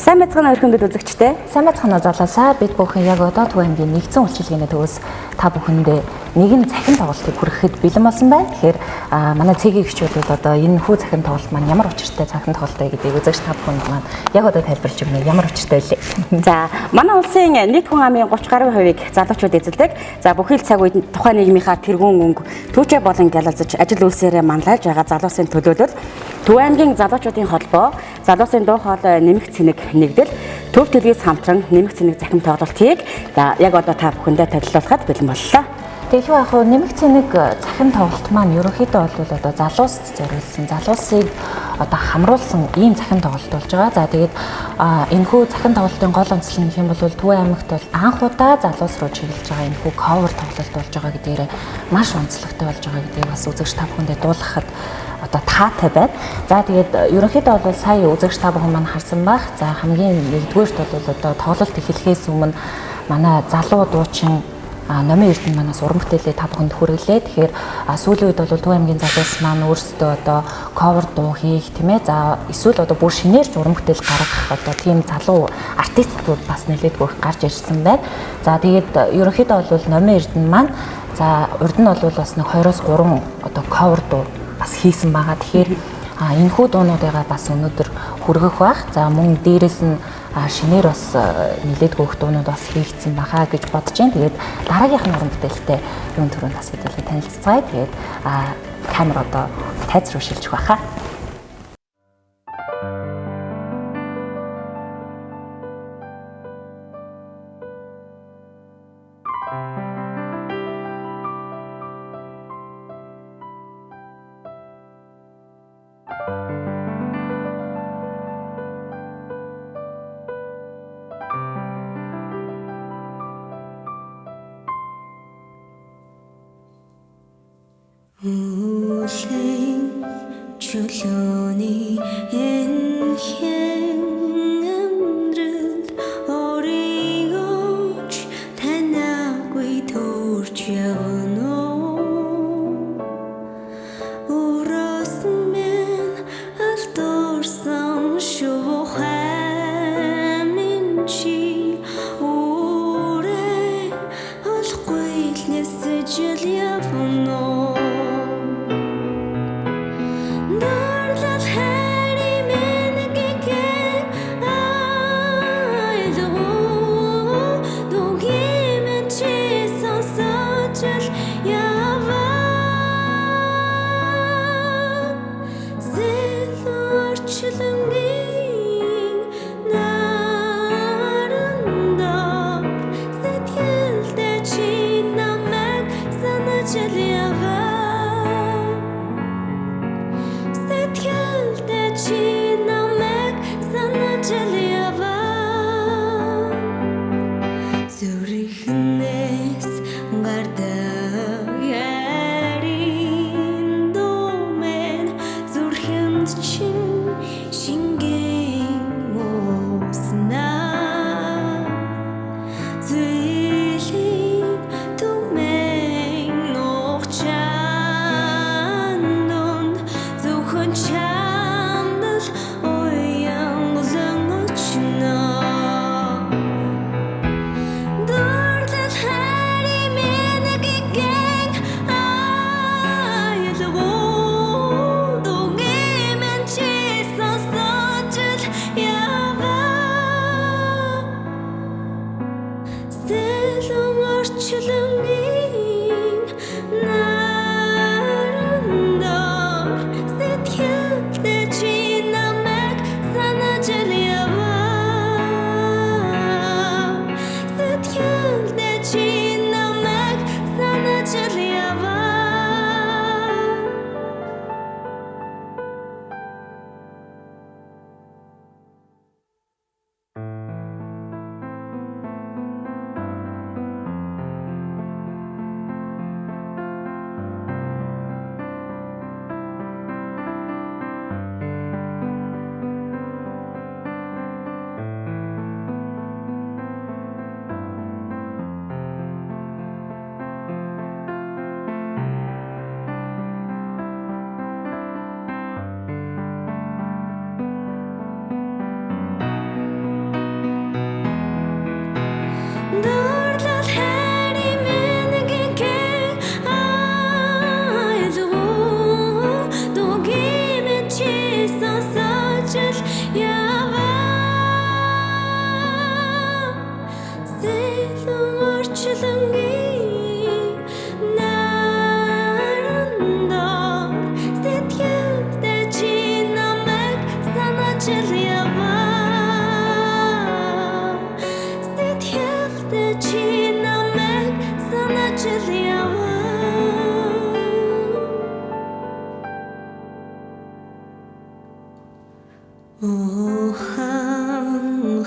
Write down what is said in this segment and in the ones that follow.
Сайн байцгаана өрхөмдөд үзэгчтэй. Сайн байцгаана залуусаа бид бүхэн яг одоо Төв аймгийн нэгдсэн үйлчилгээний төвөөс та бүхэндээ нэгэн цахим тоглолтыг хүрэхэд бэлэн болсон байна. Тэгэхээр манай цэгийн гишүүд одоо энэ хүү цахим тоглолт маань ямар учиртай цахим тоглолт вэ гэдгийг үзэгч та бүхэнд маань яг одоо тайлбарж өгнө. Ямар учиртай вэ? За, манай улсын нийт хүн амын 30 гаруй хувийг залуучууд эзэлдэг. За, бүхэл цаг үед тухайн нийгмийнхаа тэргуун өнгө түүчээ болон гялалзаж ажил үйлсээрээ манлайлж байгаа залуусын төлөөлөл Төв аймгийн залуучуудын холбоо, залуусын дуу хоолой нэмэх цэнэг нэгдэл, төв төлгөөс хамтран нэмэх цэнэг захим тоглолтыг за яг одоо та бүхэндээ танилцуулахад бэлэн боллоо. Тэгэхээр яг хөө нэмэх цэнэг захим тоглолт маань ерөнхийдөө бол одоо залуусд зориулсан, залуусыг одоо хамруулсан ийм захим тоглолт болж байгаа. За тэгээд энэхүү захим тоглолтын гол онцлог нь юм бол Төв аймагт бол анх удаа залуус руу чиглэж байгаа энэхүү cover тоглолт болж байгаа гэдгээр маш онцлогтой болж байгаа гэдгийг бас үзэгч та бүхэндээ дуулгахад одоо таатай байна. За тэгээд ерөнхийдөө бол сая үзэгч та бүхэн маань харсан байх. За хамгийн нэгдүгээрт бол одоо тоглолт эхлэхээс өмнө манай залуу дуучин Номын Эрдэнэ манаас уран бүтээлээ та бүхэнд хүргэлээ. Тэгэхээр сүүлийн үед бол Төв аймгийн залуус маань өөрсдөө одоо cover дуу хийх тийм ээ. За эсвэл одоо бүр шинээрч уран бүтээл гаргах одоо тийм залуу артистууд бас нэлээд бүх гарч ирсэн байна. За тэгээд ерөнхийдөө бол Номын Эрдэнэ маань за урд нь бол бас нэг 20-оос 3 одоо cover дуу бас хийсэн байгаа. Тэгэхээр энэхүү дуунуудыгаа бас өнөөдөр хүргэх байх. За мөн дээрэс нь шинээр бас нэлээд хөөх дуунууд бас хийгдсэн баха гэж бодож байна. Тэгээд дараагийнх нь уран бүтээлтэй юун төрөнд бас хэдүүлээ танилццгаая. Тэгээд камер одоо тайз руу шилжих баха. Улын чөлөөний энхэн амьдрал оригоч танаагүй төрж явна. Урасан мен алдорсан шуухай минь чи үрээ олгүй л нэсэж явна.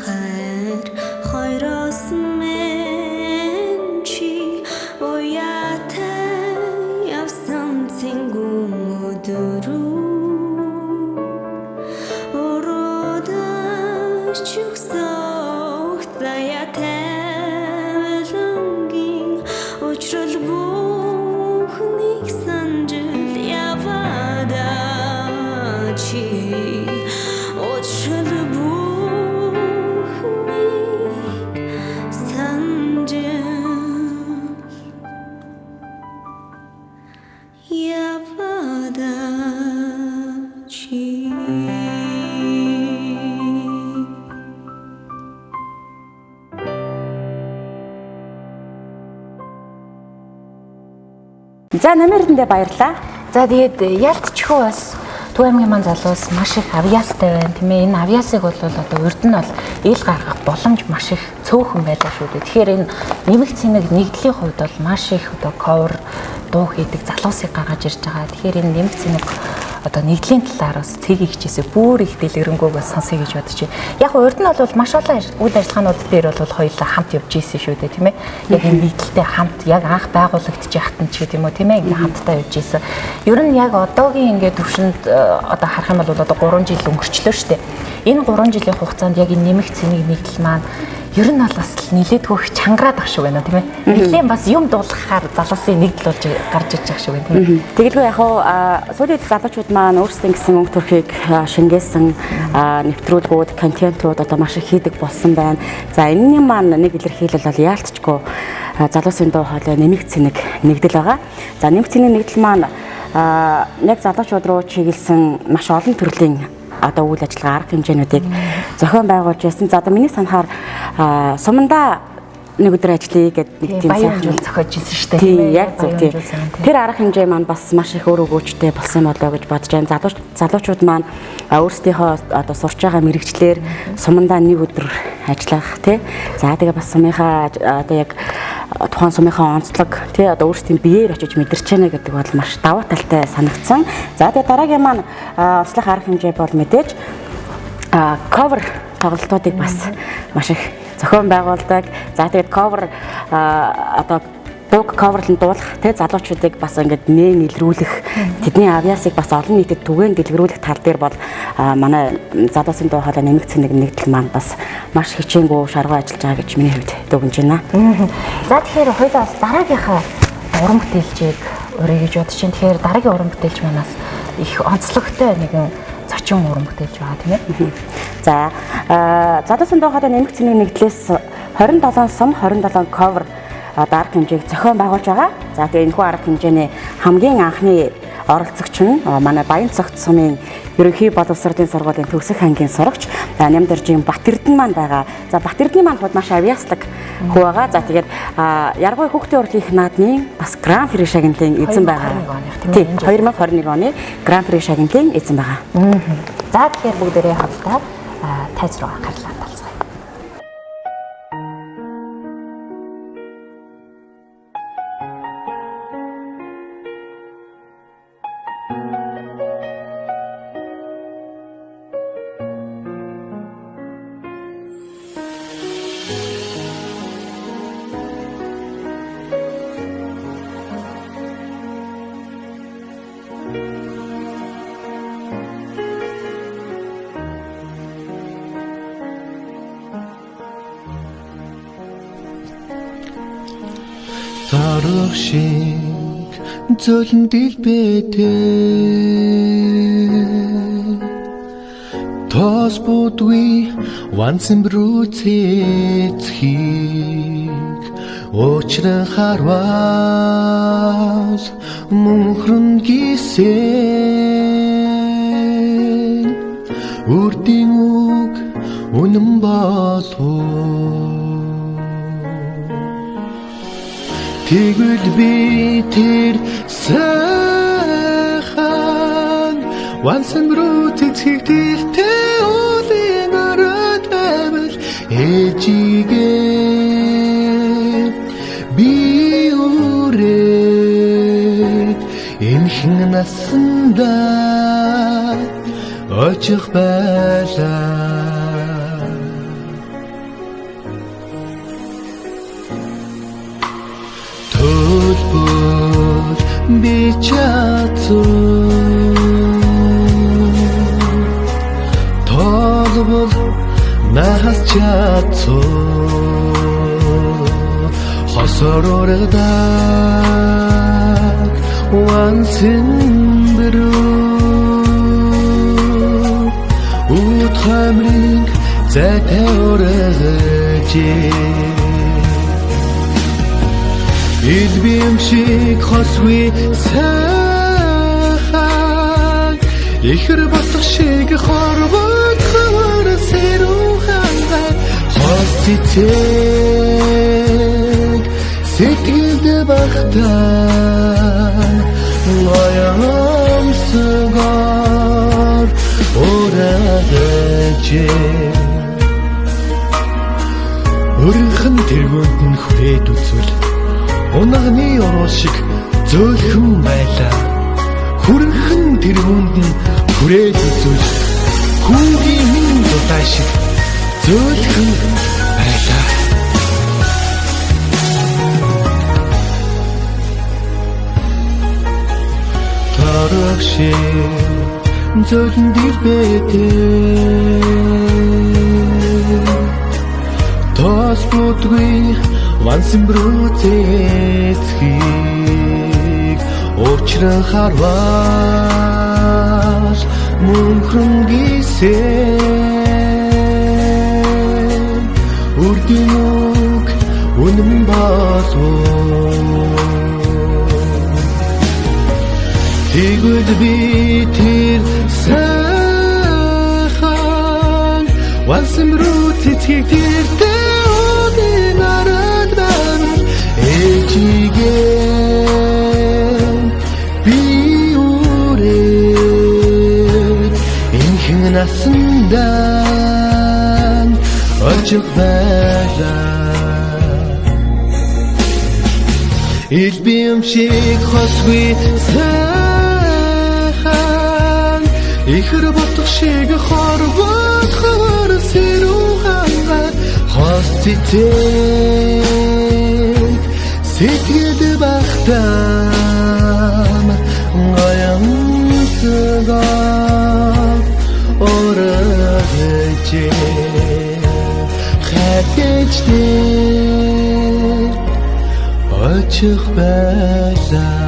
хайр хоёроос мен чи уяатай явсан цэнгүүн өдрөө ородаш чүгсөх заяатай рэнгийн учрал бүхнийг санжил явада чи учрал бүхнийг санжил явада чи За намайрэндээ баярлаа. За тэгээд ялцчихгүй бас Төв аймгийн маань залуус маш их авьяастай байна тийм ээ. Энэ авьяасыг бол одоо урд нь бол ил гаргах боломж маш их цөөхөн байлаа шүү дээ. Тэгэхээр энэ нэмэгц цэник нэгдлийн хувьд бол маш их одоо cover дуу хийдэг залуусыг гаргаж ирж байгаа. Тэгэхээр энэ нэмэгц цэник одоо нэгдлийн талаар бас цэгийг хичээсээ бүр их дэлгэрэнгүй бас сонсъё гэж бодож байна. Яг урд нь бол маш олон үйл ажиллагаанууд дээр бол хоёулаа хамт явж ийсэн шүү дээ тийм ээ. Яг энэ нэгдэлтэй хамт яг анх байгуулагдчих яхад нь ч гэдэм үү тийм ээ ингээ хамтдаа явж ийсэн. Ер нь яг одоогийн ингээ төвшөнд одоо харах юм бол одоо 3 жил өнгөрчлөө шүү дээ. Энэ 3 жилийн хугацаанд яг энэ нэмэгц цэник нэгдэл маань ер нь бол бас нилээд хөх чангараад ах шиг байна тийм ээ. Нэлийн бас юм дуулахаар залуусын нэгдэл болж гарч иж байгаа шиг байна тийм ээ. Тэгэлгүй яг сүүлийн залуучууд маань өөрсдийн гэсэн өнгө төрхийг шингээсэн нэвтрүүлгүүд, контентууд одоо маш их хийдэг болсон байна. За энэний маань нэг илэрхийлэл бол яалтчгүй залуусын дуу хоолой нэмэгц цэник нэгдэл байгаа. За нэмэгц цэник нэгдэл маань яг залуучууд руу чиглэсэн маш олон төрлийн одоо үйл ажиллагаа арга хэмжээнүүдийг зохион байгуулж байсан. За одоо миний санахаар сумандаа нэг өдөр ажиллая гэдэг нэг тийм баян жил зохиож ирсэн шүү дээ. Тийм яг зөв тийм. Тэр арга хэмжээ маань бас маш их өөр өгөөжтэй болсон болоо гэж бодож байна. Залуучууд маань өөрсдийнхөө одоо сурч байгаа мэрэгчлэр сумандаа нэг өдөр ажиллах тий. За тэгээ бас сумынхаа одоо яг тухайн сумынхаа онцлог тий одоо өөрсдийн биеэр очиж мэдэрч байна гэдэг бол маш давуу талтай санагдсан. За тэгээ дараагийн маань онцлог арга хэмжээ бол мэдээж cover тоглолтуудыг бас маш их зохион байгуулдаг. За тэгээд cover одоо дууг coverлон дуулах тий залуучуудыг бас ингээд нээн илрүүлэх тэдний авьяасыг бас олон нийтэд түгээн дэлгэрүүлэх тал дээр бол манай залуусын дуу хоолой нэмэгц цэник нэгдэл маань бас маш хичээнгүү шаргуу ажиллаж байгаа гэж миний хувьд дүгнэж байна. За тэгэхээр хоёулаа бас дараагийнхаа уран бүтээлчийг урья гэж бодож байна. Тэгэхээр дараагийн уран бүтээлч манаас их онцлогтой нэгэн зочин уран бүтээлч байгаа тийм ээ. За залуусын дуу хоолой нэмэгц цэник нэгдлээс 27 сум 27 cover арга хэмжээг зохион байгуулж байгаа. За тэгээ энэхүү арга хэмжээний хамгийн анхны оролцогч нь манай Баянцогт сумын ерөнхий боловсролын сургуулийн төгсөх ангийн сурагч Нямдэржийн Батэрдэн маань байгаа. За Батэрдний маань маш авьяасдаг хүү байгаа. За тэгээд Яргуй хүүхдийн урлагийн их наадмын бас Гран При шагналтын эзэн байгаа. Тийм 2021 оны Гран При шагналтын эзэн байгаа. За тэгэхээр бүгдээрээ хамтдаа тайз руу анхаарлаа талцгаая. Тарах шиг зөөлөн дэлбэтээ Тос будгүй вансан брүцэцхийг Очран харвал мөнхрөн гисэн Үрдийн үг үнэн болов Тэгвэл би тэр сайхан вансан брүцэцхийгтэй уулын оройд байвал ээжигээ би үрээд эмхэн насандаа очих байлаа. Төлбөр би чацуу толбол нахас чацуу хосорордаг вансинбэрүү утхамринг зэтэорэгжээ Илбимшиг хосви сайхан ихэр батх шиг хорвот хавар сэрүүхэн хос цэцэг сэтгэлд багтан лаямсгаар өрөөжээ өргөн тэргүүнд нь хүрээд үзвэл Унагны орол шиг зөөлхөн байлаа. Хүрхэн тэргүүнд нь хүрээд үзвэл хүүгийн минь дудаа шиг зөөлхөн байлаа. Тарах шиг зөөлөн дэрбэтээ Тос бүтгүй Вансын брүцэцхийг Учран харваш Мөнхрөн гисэн Үрдийн үг үнэн болов Тэгвэл би тэр сайхан Вансын брүцэцхийг тэртээ Ejigem biure inhin nasından açık baylar İlbim şey khosvi sahan İkhir batık şey khorbat khar seruhan khostite Сэтгэлд багтаам гоёмсгоо орогчээ хатечтэй очих байлаа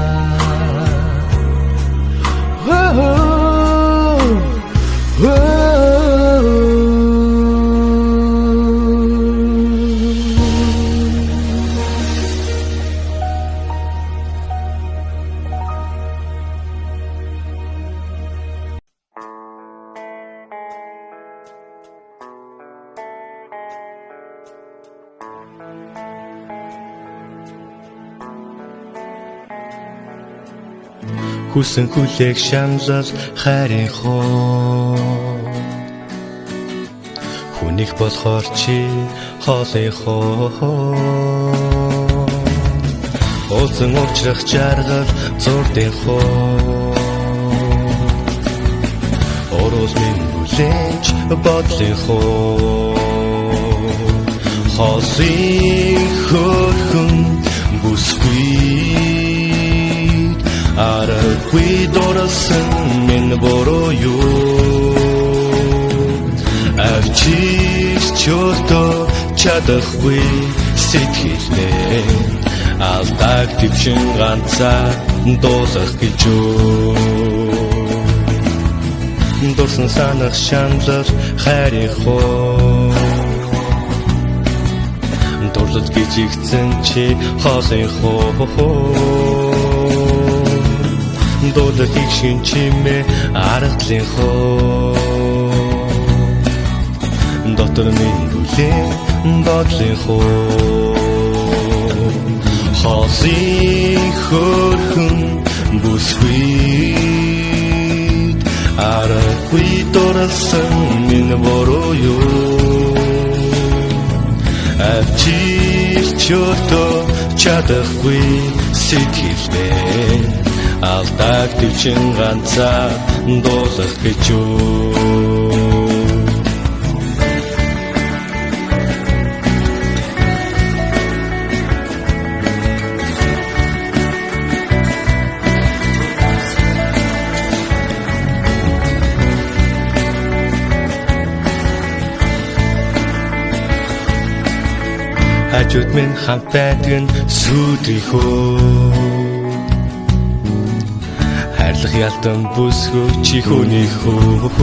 Хүсэн хүлээх шамлал хайрын хоо Хүнийх болохоор чи хоолын хоо Уулзан уучрах жаргал зурдын хоо Орол минь бүлэнч бодлын хоо Хоолын хөрхөн бүсгүй Арахгүй дорсон минь бороо юу Авчиж чөлтөө чадахгүй сэтгэлээ Алдаг төвшин ганцаа дуулах гэж юу Дурсан санах шамлал хайрын хоо Дурлал гэж игцэн чи хоолын хоо Дуулах их шин чимээ аргалын хоо Дотор минь бүлээн бодлын хоо Хоолын хөрхөн бүсгүй Арахгүй дурсан минь бороо юу Авчиж чөлтөө чадахгүй сэтгэлээ алдааг төвчин ганцаар дуулах гэж юу. Хажууд минь хамт байдаг нь сүдрийнхөө хайрлах ялдан бүсгүй чи хүнийхөө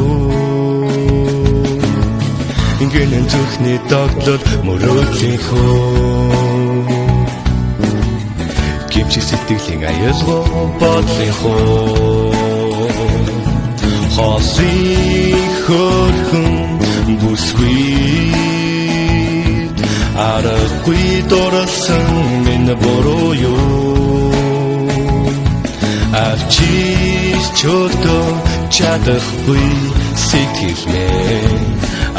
ингэн зүрхний догтлол мөрөөдлийнхөө гимшиг сэтгэлийн аюулгүй бодлынхөө хоолсын хөрхөн бүсгүй арахгүй дорсон минь буруу юу авчиж чөлтөө чадахгүй сэтгэлээ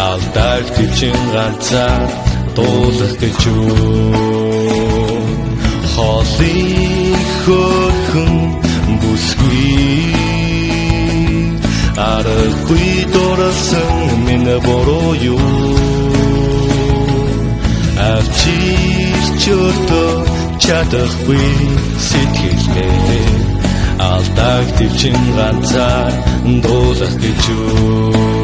алдааг төвчин ганцаар дуулах гэж юу хоолын хөрхөн бүсгүй арахгүй дорсон минь буруу юу авчиж чөлтөө чадахгүй сэтгэлээ алдааг төвчин ганцаар дуулах гэж юу.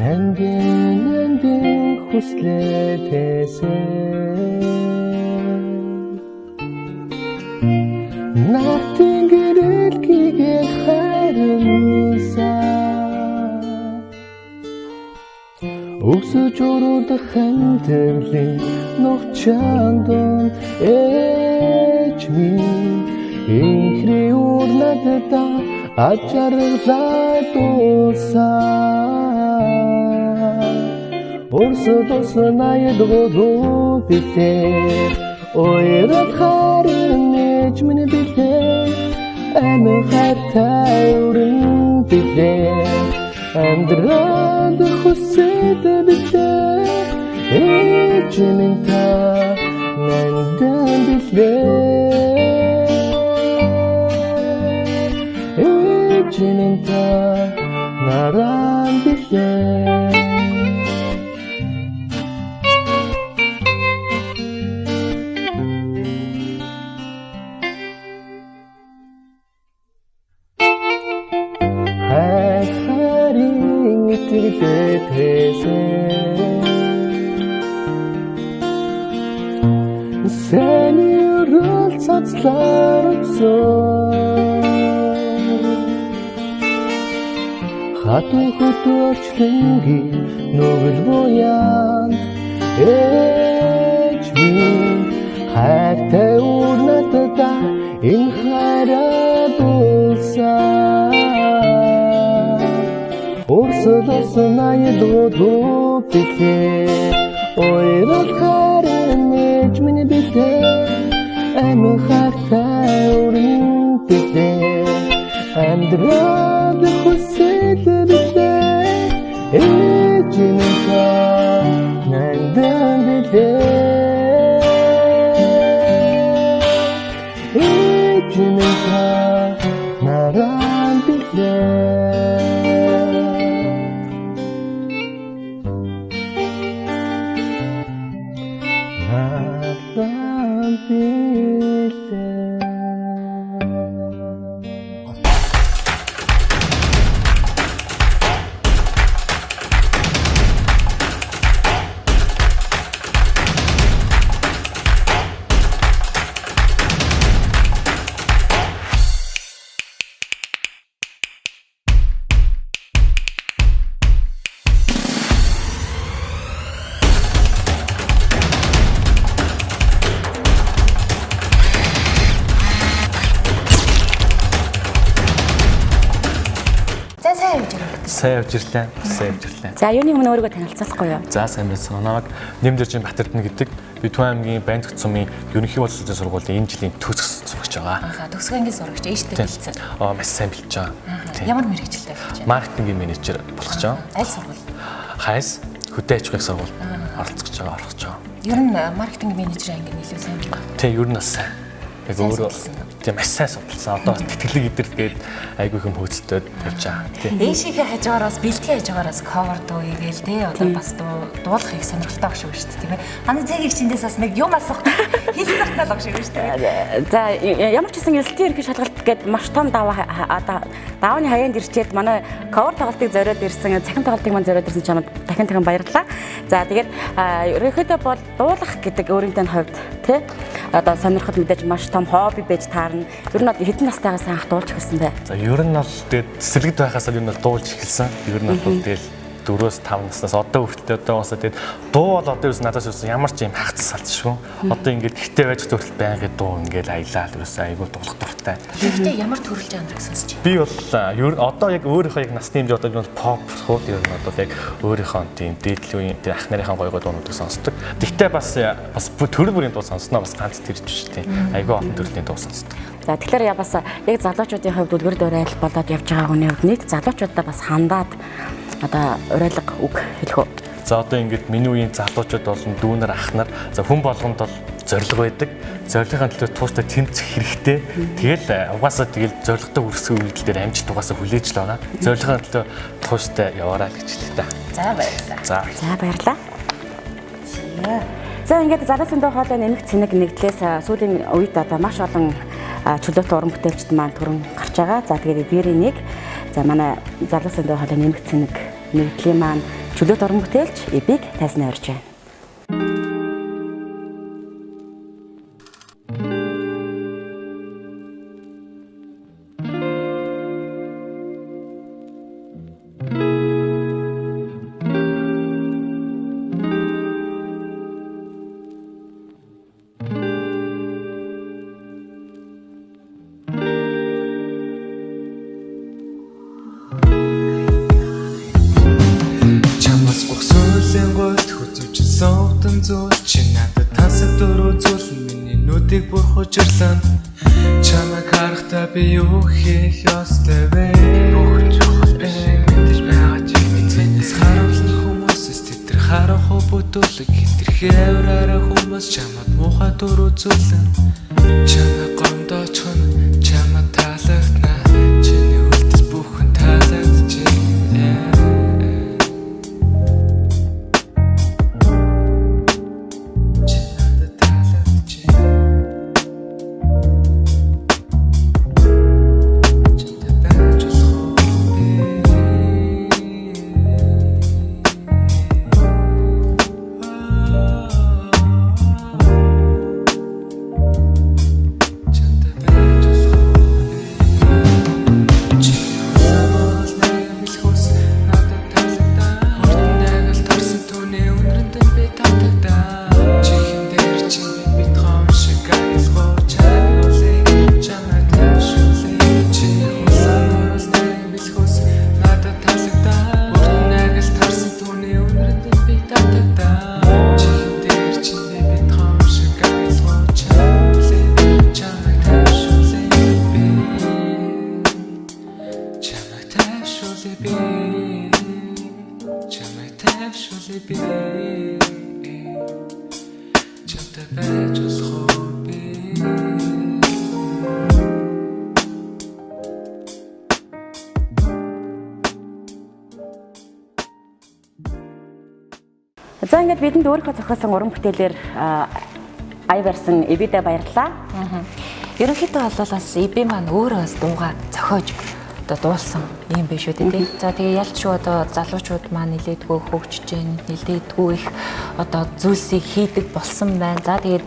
Нандин хүслээтэсэ нартин гэрэлкигээ хайрнасаа өксөж уруудах хамтрлын нухчаандон ээж минь инхри урнадта ачарлаа дусаа Орсодос наедгодо бите ойрат харин эчмэн бите ам хартай урын бите андрад хүсэт бите эчмэн та нандан бите эчмэн та наран бите Сэнийрэл цацлаарсан хатуу хөтөөрчлөнгийн нүгэл буян ээж минь хайртай урнадта энэ хайраа дулсаа Орсодос наедгодо бите ойрат харин эчмэн бите ам хартай урын бите андрад хүсэт бите эчмэн та нандан бите эчмэн та наран бите сайн явж ирлээ. Сайн явж ирлээ. За юуны өмнө өөрийгөө танилцуулахгүй юу? За сайн байна. Намайг Нэмдэржин Батэрдэн гэдэг Битүүн аймгийн Бандх цумын ерөнхий боловсролын сургуулийн энэ жилийн төгс сурагч байгаа. Аха төгсгөө ангийн сурагч ээжтэй хэлсэн. Маш сайн билж байгаа. Ямар мэргэжилтэй болж байна? Маркетингийн менежер болох гэж байгаа. Аль сургууль? Хайс хөдөө аж ахуйн сургууль оролцож байгаа, орох гэж байгаа. Ер нь маркетинг менежер анги илүү сайн байна. Тэг ер нь бас сайн. Яг өөрөө тийм маш сайн судалсан. Одоо тэтгэлэг идэргээд айгүй хэм хөөцөлтөд явж байгаа. Ээшийнхээ хажуугараас бэлтгэн хажуугараас cover дуу игээл те одоо бас дуулахыг сонирхолтой баг шүү дээ тийм ээ. Манай зэгийг чиндээс бас нэг юм асуух хэлцэртэй баг шүү дээ. За ямар ч гэсэн элтийн ерхий шалгалт гээд маш том давааны хаяанд ирчээд манай cover тоглолтыг зориод ирсэн, цахим тоглолтыг маань зориод ирсэн чамд дахин баярлалаа. За тэгээд ерөнхийдөө бол дуулах гэдэг өөрийнхөө хувьд тий одоо сонирхол мэдээж маш том хобби байж таарна. Ер нь хэдэн настайгаас анх дуулж эхэлсэн бэ? За ер нь бол тэгээд цэцэрлэгт байхаас ер нь бол дуулж эхэлсэн. Ер нь бол тэгэл 4-5 наснаас одоо хүртэл одоо бас тэгээд дуу бол одоо ерөөс надаас ерөөс ямар ч юм хагц салцшгүй. Одоо ингээд гэртээ байж хүртэл байнгын дуу ингээд аялал ерөөсөө айгүй дуулах дуртай. Гэхдээ ямар төрөл жанрыг сонсч байна? Би бол одоо яг өөрийнхөө яг насны хэмжээ одоо pop хууд ер нь бол яг өөрийнхөө тийм дээдлийн ах нарынхаа гоё дуудыг сонсдог. Тэгтээ бас төрөл бүрийн дуу сонсноо бас ганц тэр биш тийм. Айгүй олон төрлийн дуу сонсдог. За тэгэхээр бас яг залуучуудын хувьд үлгэр дуурайл болоод явж байгаа хүний хувьд нийт залуучуудаа бас хандаад одоо уриалга үг хэлэх үү? За одоо ингээд миний үеийн залуучууд болон дүүнер ах нар за хүн болгонд бол зориг байдаг. Зорилгын төлөө тууштай тэмцэх хэрэгтэй. Тэгэл угаасаа тэгэл зорилготой хүрсэн үйлдэл дээр амжилт угаасаа хүлээж л байгаа. Зорилгын төлөө тууштай яваарай гэж хэлээ та. За баярлалаа. За баярлалаа. За ингээд залуусын дуу хоолой нэмэх цэнэг нэгдлээс сүүлийн үед одоо маш олон чөлөөтэй уран бүтээлчд маань түрэн гарч байгаа. За тэгээд эдгээрийн нэг за манай залуусын дуу хоолой нэмэх цэнэг нэгдлийн маань чөлөөт уран бүтээлч Эбиг тайзны орж байна. Чамайг харахтаа би юу хийх ёстой вэ? Бүх чухал биш мэдэж байгаа ч мэдвэнээс харуулсан хүмүүсээс тэдэр харах бүтүүлэг хэтэрхээвраараа хүмүүс чамд муухай дүр үзүүлэн чамайг гомдоочихно чамд таалагдана чиний үлдэл бүхэн таалагдж За ингээд бидэнд өөрийнхөө зохиосон уран бүтээлээр ая барьсан Эбидэ баярлалаа. Ерөнхийдөө бол бас Эби маань өөрөө бас дуугаа зохиож одоо дуулсан юм биш үү тий. За тэгээ ялчгүй одоо залуучууд маань нилээдгүй хөгжиж гэн нилээдгүй их одоо зүйлсийг хийдэг болсон байна. За тэгээд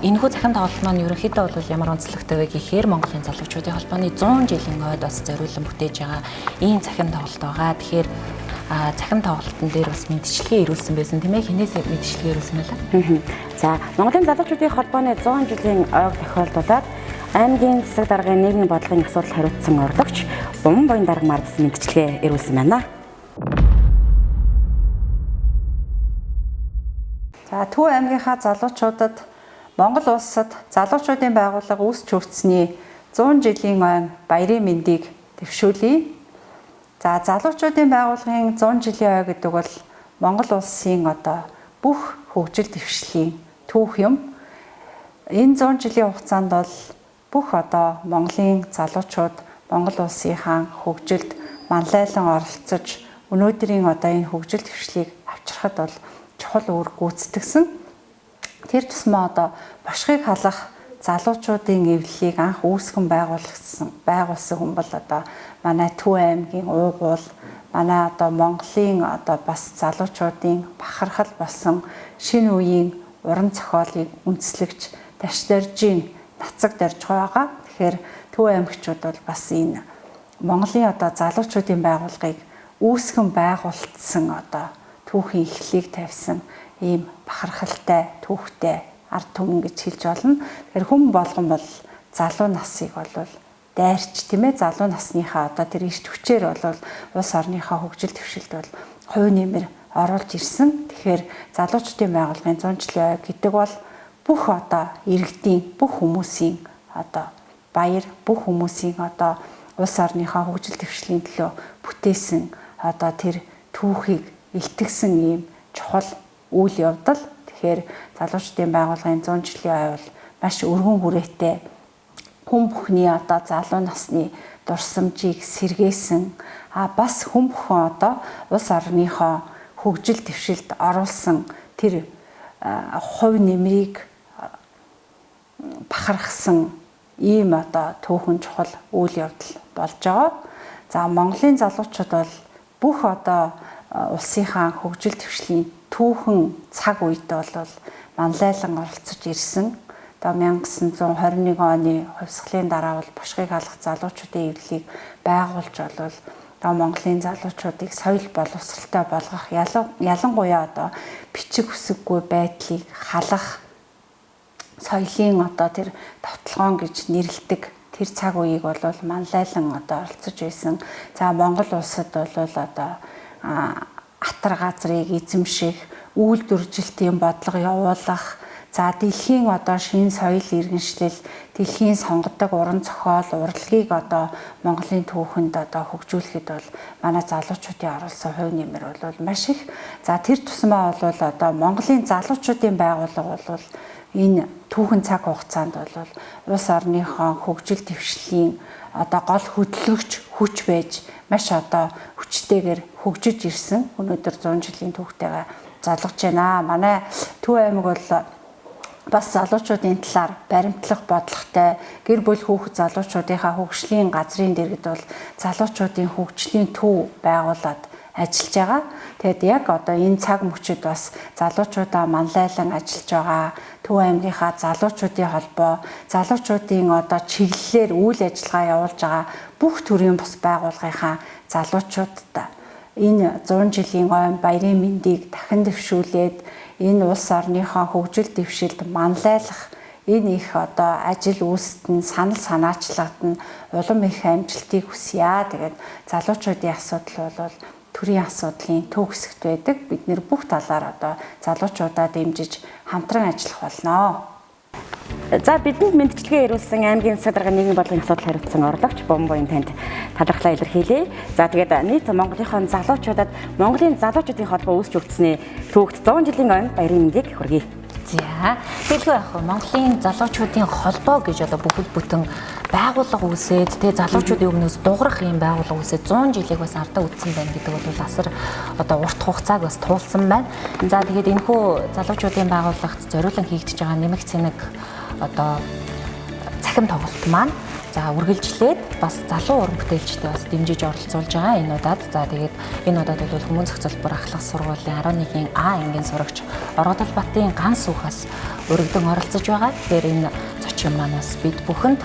энэхүү захин тоглолт маань ерөнхийдөө бол ямар онцлогтой вэ гэхээр Монголын залуучуудын холбооны 100 жилийн ойд бас зориулан бүтээж байгаа ийм захин тоглолт байгаа. Тэгэхээр захин тоглолтын дээр бас мэдчилгээ ирүүлсэн байсан тийм ээ. Хинээс мэдчилгээ ирүүлсэн байлаа? За Монголын залуучуудын холбооны 100 жилийн ойг тохиолдуулаад аймгийн засаг даргын нийгмийн бодлогын асуудал хариуцсан орлогч Бомбон Буян дарга Марс мэдчилгээ ирүүлсэн байна. За Төв аймгийнхаа залуучуудад Монгол улсад залуучуудын байгууллага үүсч хүртсэний 100 жилийн ойн баярын мэндийг дэвшүүлье. За залуучуудын байгууллагын 100 жилийн ой гэдэг бол Монгол улсын бүх хөгжил дэвшлийн түүх юм. Энэ 100 жилийн хугацаанд бол бүх Монголын залуучууд Монгол улсынхаа хөгжилд манлайлан оролцож өнөөдрийн энэ хөгжил дэвшлийг авчрахад бол чухал үүрэг гүйцэтгсэн. Тэр тусмаа бошгыг халах залуучуудын эвлэлийг анх үүсгэн байгуулсан хүн бол манай Төв аймгийн уугуул, манай Монголын бас залуучуудын бахархал болсон шинэ үеийн уран зохиолыг үндэслэгч Дашдаржийн нацаг дарж байгаа. Тэгэхээр Төв аймагчууд бол бас энэ Монголын залуучуудын байгууллагыг үүсгэн байгуулсан түүхийн эхлэлийг тавьсан ийм бахархалтай түүхтэй ард түмэн гэж хэлж болно. Тэгэхээр хүн болгон бол залуу насыг бол дайрч тийм ээ залуу насныхаа тэр эрт хүчээр бол улс орныхаа хөгжил дэвшилд бол хувь нэмэр оруулж ирсэн. Тэгэхээр залуучуудын байгууллагын 100 жилийн ой гэдэг бол бүх иргэдийн бүх хүмүүсийн баяр, бүх хүмүүсийн улс орныхаа хөгжил дэвшлийн төлөө бүтээсэн тэр түүхийг илтгэсэн ийм чухал үйл явдал. Тэгэхээр залуучуудын байгууллагын 100 жилийн ой бол маш өргөн хүрээтэй хүн бүхний залуу насны дурсамжийг сэргээсэн бас хүн бүхэн улс орныхоо хөгжил дэвшилд оруулсан тэр хувь нэмрийг бахархсан ийм түүхэн чухал үйл явдал болж байгаа. За Монголын залуучууд бол бүх улсынхаа хөгжил дэвшлийн түүхэн цаг үед бол манлайлан оролцож ирсэн. 1921 оны хувьсгалын дараа бол бошгыг халах залуучуудын эвлэлийг байгуулж бол Монголын залуучуудыг соёл боловсралтай болгох ялангуяа бичиг үсэггүй байдлыг халах соёлын тэр товтлогоон гэж нэрлэдэг тэр цаг үеийг бол манлайлан оролцож байсан. За Монгол улсад бол атар газрыг эзэмших, үйлдвэржилтийн бодлого явуулах, за дэлхийн шинэ соёл иргэншлэл, дэлхийн сонгодог уран зохиол, урлагийг Монголын түүхэнд хөгжүүлэхэд бол манай залуучуудын оруулсан хувь нэмэр бол маш их. За тэр тусмаа бол Монголын залуучуудын байгууллага бол энэ түүхэн цаг хугацаанд бол улс орныхоо хөгжил дэвшлийн гол хөдөлгөгч хүч байж маш хүчтэйгээр хөгжиж ирсэн. Өнөөдөр 100 жилийн түүхтэйгээ залгаж байна. Манай Төв аймаг бол бас залуучуудын талаар баримтлах бодлоготой, гэр бүл хүүхэд залуучуудынхаа хөгжлийн газрын дэргэд бол залуучуудын хөгжлийн төв байгуулад ажиллаж байгаа. Тэгэд яг энэ цаг мөчид бас залуучуудаа манлайлан ажиллаж байгаа. Төв аймгийнхаа залуучуудын холбоо, залуучуудын чиглэлээр үйл ажиллагаа явуулж байгаа бүх төрлийн бус байгууллагынхаа залуучуудад энэ 100 жилийн ойн баярын мэндийг дахин дэвшүүлээд энэ улс орныхоо хөгжил дэвшилд манлайлах энэ их ажил үүсэлтэн санал санаачлагт нь улам их амжилтыг хүсье. Тэгээд залуучуудын асуудал бол төрийн асуудлын төв хэсэгт байдаг. Бид нэр бүх талаар залуучуудаа дэмжиж хамтран ажиллах болно. За бидэнд мэдчилгээ ирүүлсэн аймгийн засаг даргын нийгмийн бодлогын асуудал хариуцсан орлогч Бомбон Буян танд талархлаа илэрхийлье. За тэгээд нийт Монголынхон залуучуудад Монголын залуучуудын холбоо үүсч өгдсөний түүхт 100 жилийн ойн баярын мэндийг хүргэе. За хэлгүй яг Монголын залуучуудын холбоо гэж бүхэл бүтэн байгууллага үүсээд залуучуудын өмнөөс дуурах юм байгууллага үүсээд 100 жилийг бас ардаа үтсэн байна гэдэг бол асар урт хугацааг бас туулсан байна. За тэгээд энэхүү залуучуудын байгууллагт зориулан хийгдэж байгаа нэмэгц цэнэг цахим тоглолт маань үргэлжлээд бас залуу уран бүтээлчтэй бас дэмжиж оролцуулж байгаа энэ удаад. За тэгээд энэ удаад бол Хүмүүн зохицуулбар ахлах сургуулийн 11-ийн А ангийн сурагч Оргодол Батын ганц үхээс өргөдөн оролцож байгаа. Тэгэхээр энэ зочин маань бас бид бүхэнд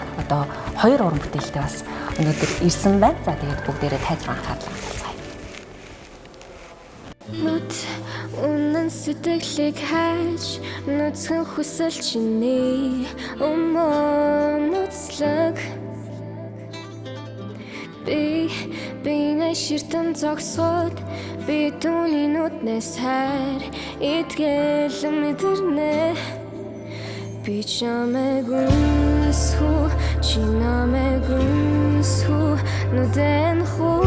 хоёр уран бүтээлтэй бас өнөөдөр ирсэн байна. За тэгээд бүгдээрээ тайзран анхаарлаа. Нүд үнэн сэтгэлийг хайж нүцгэн хүсэл чиний өмнөцлөг би нэг ширтэн зогсоод би түүний нүднээс хайр итгэл мэдэрнэ би чамайг үсхүү чи намайг үсхүү нүдэн хүү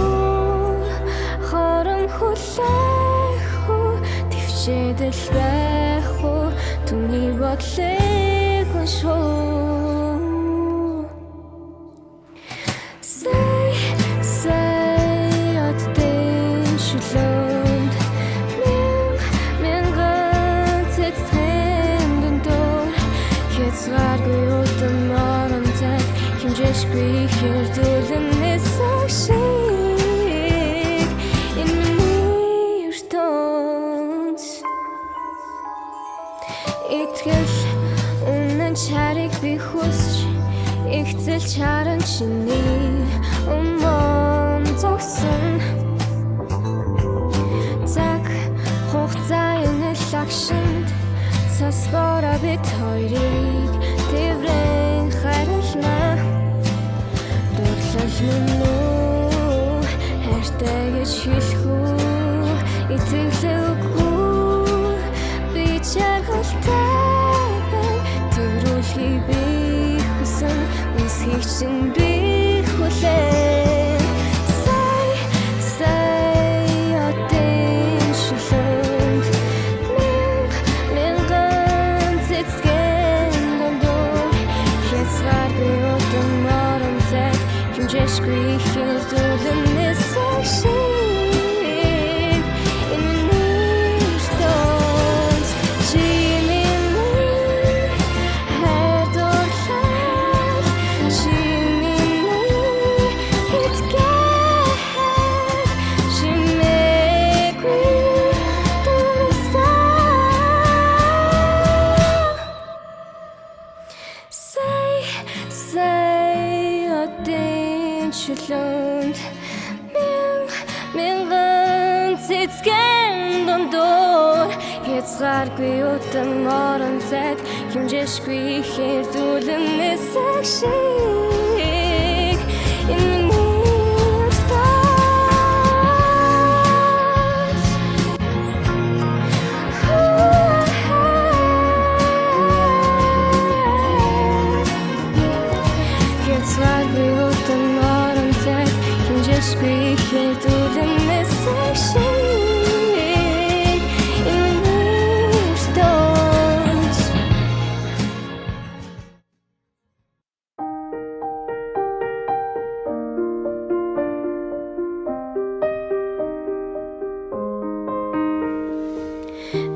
хорон хүлээх үү төвчэдэл байх үү түүний бодлыг уншуу Химжээшгүй хэрдүүлэн нисэх шиг энэ миний ертөнд итгэл үнэн чарыг би хүсч ихцэл чаран чиний зогсон цаг хугацааны лагшинд цас бора бит хоёрыг тэврэн хайрлана Дүрлэлнүү хайртай гэж хэлэх үү итгэлгүй би чаргалтай тэрүүлхий би хүсэн үсхийг чинь би хүлээ сай отын шилэнд мянган цэцгэн дондор хязгааргүй отын моромцай Химжээшгүй хэрдүүлэн нисэх шиг энэ миний ертөнд чи миний хайр дурлал чи миний итгэл чи мэггүй дурсаа say отын чулуунд мянган цэцгэн дондор хязгааргүй утам орон зайд химжээшгүй хэрдүүлэн нисэх шиг энэ миний Химжээшгүй хэрдүүлэн нисэх шиг энэ миний ертөнд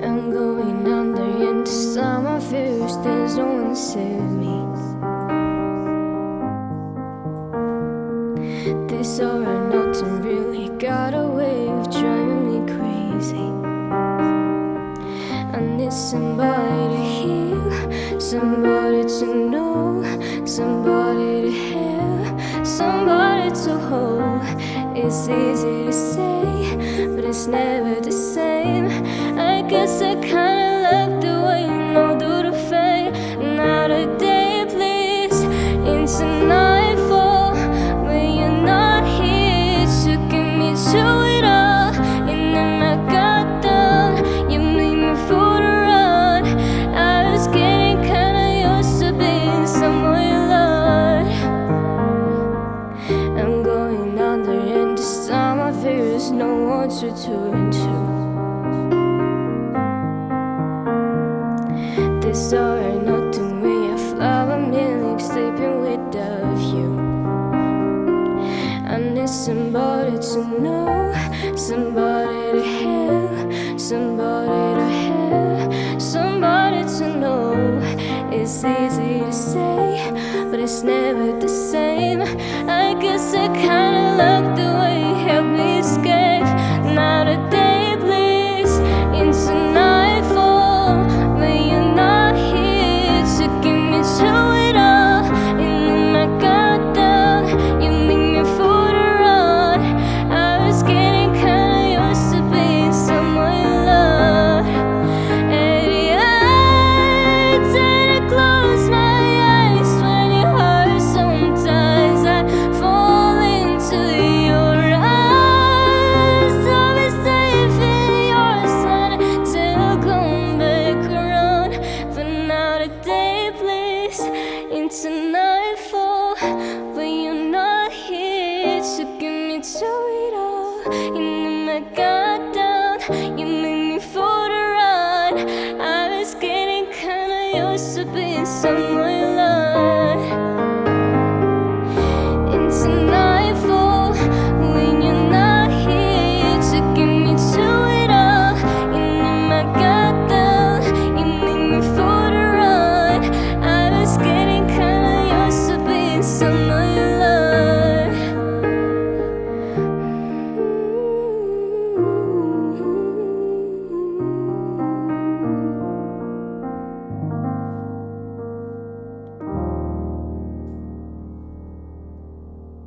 I'm going under into summer fears there's no one to save me This or nothing really got a way of driving me crazy I need somebody to heal, somebody to know, somebody to hear, somebody to hold It's easy to say, but it's never the same I guess I kinda like the way you know do the fade Not a day please, into nightfall When you're not here to get me to it all And then I got done, you made me for the run I was getting kinda used to being someone you loved I'm going under and this time I fear there's no one to turn to This or nothing way I fly a million sleeping without you I need somebody to know, somebody to help, somebody to help, somebody to know It's easy to say, but it's never the same I guess I kinda like the way you help me escape Not a day please, into nightfall When you're not here to get me to it all And then I got down, you made me for the run I was getting kinda used to being someone you love You knew my guard down. You made me for the run. I was getting kinda used to being someone you love. Into nightfall, when you're not here, you're taking me to it all. You knew my guard down. You made me for the run. I was getting kinda used to being someone you love.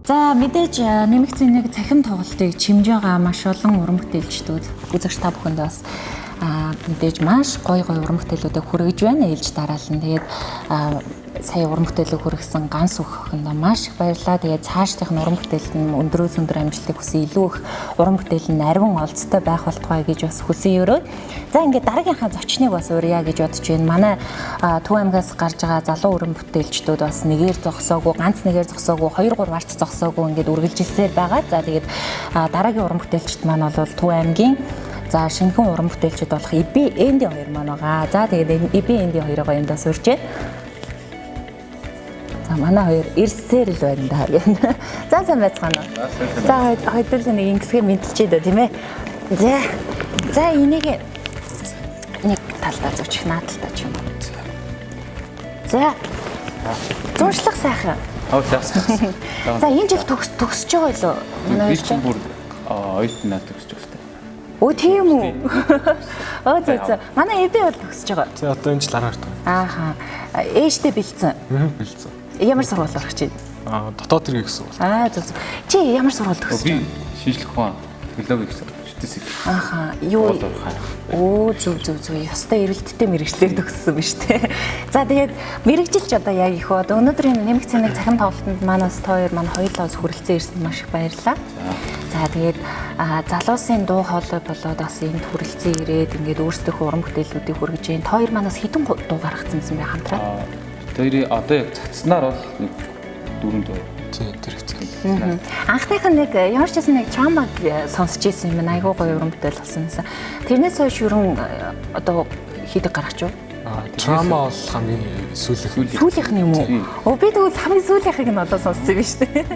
За мэдээж нэмэгдсэн нэг цахим тоглолтыг чимж байгаа маш олон уран бүтээлчдүүд үзэгч та бүхэнд бас мэдээж маш гоё уран бүтээлүүдийг хүргэж байна. Ээлж дараалан тэгээд сая уран бүтээлийг хүргэсэн ганс өхөнд маш их баярлалаа. Тэгээд цаашдын уран бүтээлд нь өндрөөс өндөр амжилтыг хүсэн, илүү их уран бүтээл нь нарийн олцтой байх болтугай гэж бас хүсэн өрөө. За ингээд дараагийнхаа зочныг бас урья гэж бодож байна. Манай Төв аймгаас гарч байгаа залуу уран бүтээлчдүүд бас нэгээр зогсоогүй, ганц нэгээр зогсоогүй, 2 3 арт зогсоогүй ингээд үргэлжилсээр байгаа. За тэгээд дараагийн уран бүтээлчд маань бол Төв аймгийн за шинэхэн уран бүтээлчд болох Эби Энди хоёр маань байгаа. За тэгээд Эби Энди хоёроо эндээс урьж байна. За манай хоёр ирсээр л байна да гэнэ. За сайн байцгаана уу? За хоёул нэг ингэсгээ мэдчихээ дээ тийм ээ. За энийг нэг талдаа зүүчих, наадталтаа ч юм уу. За. Зуршлах сайхан. За энэ жил төгсөж байгаа юу? Манай хоёр чинь бүр оюутнаа төгсөж байгаа. Оо тийм үү? Оо за. Манай Эби бол төгсөж байгаа. За одоо энэ жил 12 даа. Ааха. Ээжтэй бэлдсэн. Бэлдсэн. Ямар сургууль орох гэж байна? Дотоод хэрэг гэсэн үг. Зөв. Чи ямар сургууль төгсөж байна? Би шинжлэх ухаан технологи гэсэн шүтээс. Ааха. Юу? Оо зөв. Ёстой эрэлттэй мэрэгчлэр төгссөн биз дээ. За тэгээд мэрэгжилч одоо яг их бод. Өнөөдрийн нэмэгдсэн нэг цахим тоглолтод манаас та хоёр маань хоёулаа хүрэлцэн ирсэнд маш их баярлалаа. За тэгээд залуусын дуу хоолой болоод бас энд хүрэлцэн ирээд ингээд өөрсдийнхөө уран бүтээлүүдийг хүргэж байна. Та хоёр манаас хэдэн дуу гаргацсан юм бэ хамтраад? Тэр одоо яг цацснаар бол нэг 4 дуу. Тийм тэр хэвчээ. Анхных нь нэг ямар ч гэсэн нэг Trauma сонсч ирсэн юм. Айгуу гоё уран бүтээл болсон юмсан. Тэрнээс хойш ерөн одоо хийдэг гаргач юу? Trauma бол хамгийн сүүлийнх нь юм уу? Оо би тэгвэл хамгийн сүүлийнхыг нь одоо сонссон юм шүү дээ.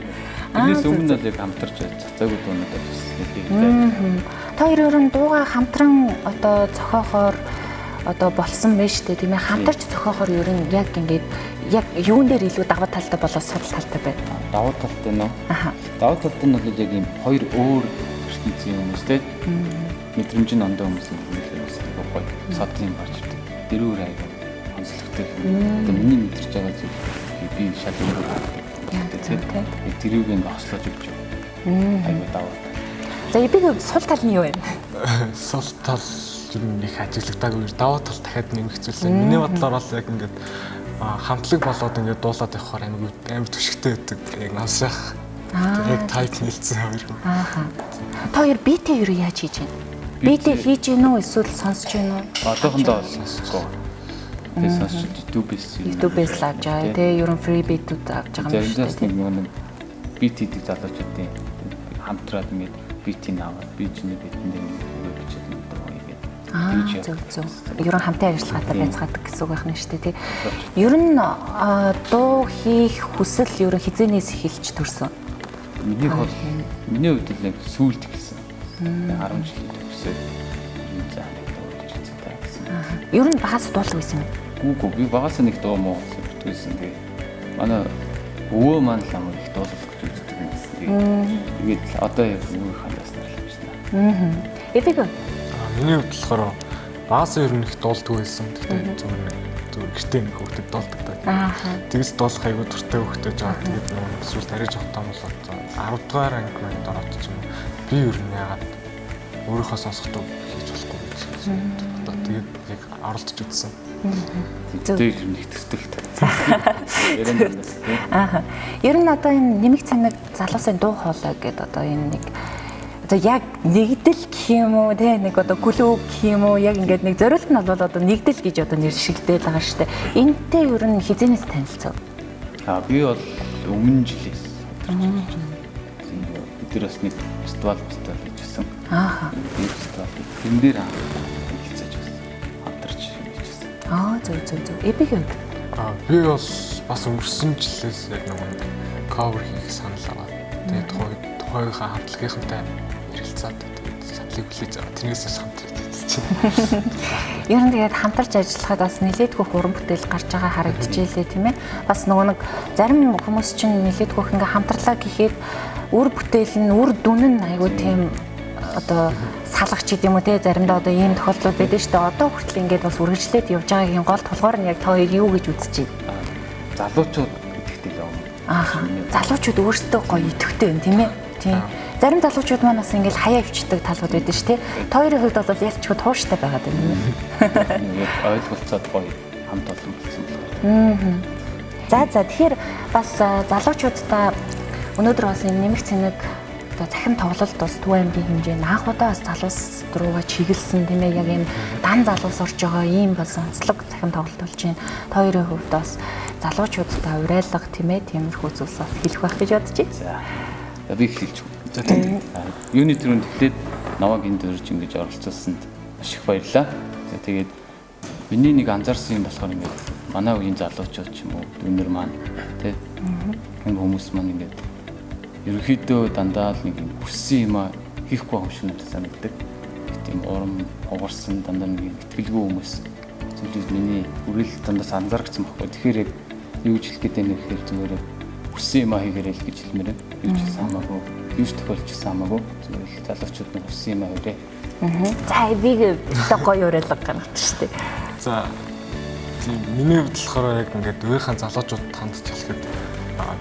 Тэрнээс өмнө л яг хамтарч цацаагүй дуунууд байсан. Та хоёр ерөн дууга хамтран одоо зохиохоор одоо болсон байж тээ тийм ээ, хамтарч зохиохоор ер нь яг ингээд яг юун дээр илүү даваа талтай болоод судал талтай байна. Даваа талтай нөө. Даваа талтай нь бол яг ийм хоёр өөр ертөнцийн хүмүүс те. Мэдрэмжийн ондоо хүмүүс юм хэлээс гоё содын гарч ирдэг. Дэрүүр аяга онцлогтой. Одоо миний мэдэрч байгаа зүйл би шал өөр те. Дэрүүг нь ослож өгч. Аяга даваа. За эбиг сул тал нь юу вэ? Сул тал юм их ажиглагдаагүй. Даваа тал дахиад нэмэгцүүлсэн. Миний бодлоор бол яг ингээд хамтлаг болоод ингээд дуулаад явахаар амар түшигтэй байдаг. Яг насах. Яг тайп нэлсэн хоёр. Та хоёр битээ юу яаж хийж байна? Битээ хийж гин үү эсвэл сонсож гин үү? Одоохондоо сонсгоо. Тэгээ сонсож YouTube-ээс лавж байгаа. Тэгээ ерөн free beat-үүд авч байгаа юм шүү дээ. Нэг бит хийдэг залуучуудын хамтраад ингээд битийг аваад би чиний битэнд ингээд бичиж зөв. Ерөн хамтын ажиллагаатай байцгаадаг гэсэн үг байна шүү дээ, тий. Ер нь дуу хийх хүсэл ерөн хизээнээс эхэлж төрсөн. Миний хувьд л яг сүүлд эхэлсэн. 10 жил төгсөөд энэ зааныг дуулж үзсэн та гэсэн. Ер нь багаас дуулдаг байсан юм. Үгүй би багаас нэг дуу муу бүтээсэн. Тэгээ манай өвөө маань л амиг их дуулах гэж үздэг юм гэсэн. Тэгээд одоо яг өөр хандаас нэрлэж байна. Эпик. Миний хувьд болохоор багаас ер нь их дуулдаг байсан. Тэгтээ зүгээр гэртээ нэг хөвгөд дуулдаг байна. Тэгээс дуулах аягүй дуртай хөвгөж байгаа. Тэгээд эсвэл арай жоох том болоод 10 дугаар анги маань дороод ч юм. Би ер нь ягаад өөрийнхөө сонсохдоо хийж болохгүй гэж одоо тэгээд яг оролдож үзсэн. Тэг нэг төсөлт. Ер нь одоо энэ нэмэг цамиг залуусын дуу хоолой гэдэг одоо энэ нэг одоо яг нэгдэл гэх юм уу те нэг одоо клуб гэх юм уу яг ингээд нэг зориулт нь бол одоо нэгдэл гэж одоо нэр шигдээл байгаа шүү дээ. Энтэй ер нь хизэнээс танилцав. Би бол өмнө жилээс дээр бас нэг фестивал хийжсэн. Ааха. Фестивал. Тэн дээр хэлцэж байсан. Хамтарч хийжсэн. Зөв. Эпигийн хувьд. Би бол бас өнгөрсөн жилээс яг нэг cover хийх санал аваад тэгээд тухайгийнхаа хамтлагийнхантай ярилцаад саналыг хүлээж аваад тэрнээс хамтраад хийчихсэн. Ер нь тэгээд хамтарч ажиллахад бас нэлээдгүйх уран бүтээл гарч байгаа харагдчихжээ тийм ээ. Бас нөгөө нэг зарим хүмүүс чинь нэлээдгүйх ингээ хамтарлаа гэхэд үр бүтээл нь үр дүн нь айгүй тийм одоо салгах ч гэдэм үү те заримдаа одоо ийм тохиолдлууд байдаг шүү дээ. Одоо хүртэл ингээд бас үргэлжлээд явж байгаагийн гол тулгаар нь яг та хоёр юу гэж үзэж байна? Залуучууд идэвхтэй л юм. Ааха. Залуучууд өөрсдөө гоё идэвхтэй юм тийм ээ. Тийм. Зарим залуучууд маань бас ингээд хаяа өвчдөг талууд байдаг шүү те. Та хоёрын хувьд бол ялчгүй тууштай байгаад байна юм. Ингээд ойлголцоод гоё хамт олон гэсэн үг. За тэгэхээр бас залуучуудаа өнөөдөр бас энэ нэмэх цэнэг одоо захин тоглолт бас Төв аймгийн хэмжээнд анх удаа бас залуус руугаа чиглэсэн тийм ээ. Яг энэ дан залуус орж байгаа ийм бас онцлог захин тоглолт болж байна. Та хоёрын хувьд бас залуучуудтай уриалга тийм ээ. Тиймэрхүү зүйлс бас хэлэх байх гэж бодож байна. За би хэлж байна. Юуны төрөнд эхлээд намайг энд өрж ингэж оролцуулсанд маш их баярлалаа. За тэгээд миний нэг анзаарсан юм болохоор ингээд манай үеийн залуучууд ч юм уу дүүнер маань тийм энэ хүмүүс маань ингээд ерөнхийдөө дандаа л нэг хүссэн юм хийхгүй юм шиг надад санагддаг. Тийм урам угарсан дандаа нэг итгэлгүй хүмүүс зүйлүүд миний үргэлж дандаа анзаарчихсан байхгүй. Тэгэхээр яг юу гэж хэлэх гэдэг нь ихээр зүгээр хүссэн юм хийгээрэй л гэж хэлмээр байна. Юу ч хамаагүй, юу ч тохиолдчихсан хамаагүй зүгээр л залуучууд нь хүссэн юм хийрээ. За биг өстө гоё уриалга гаргаж штэ. За тийм миний хувьд болохоор яг ингээд өөрийнхөө залуучууд хандж хэлэхэд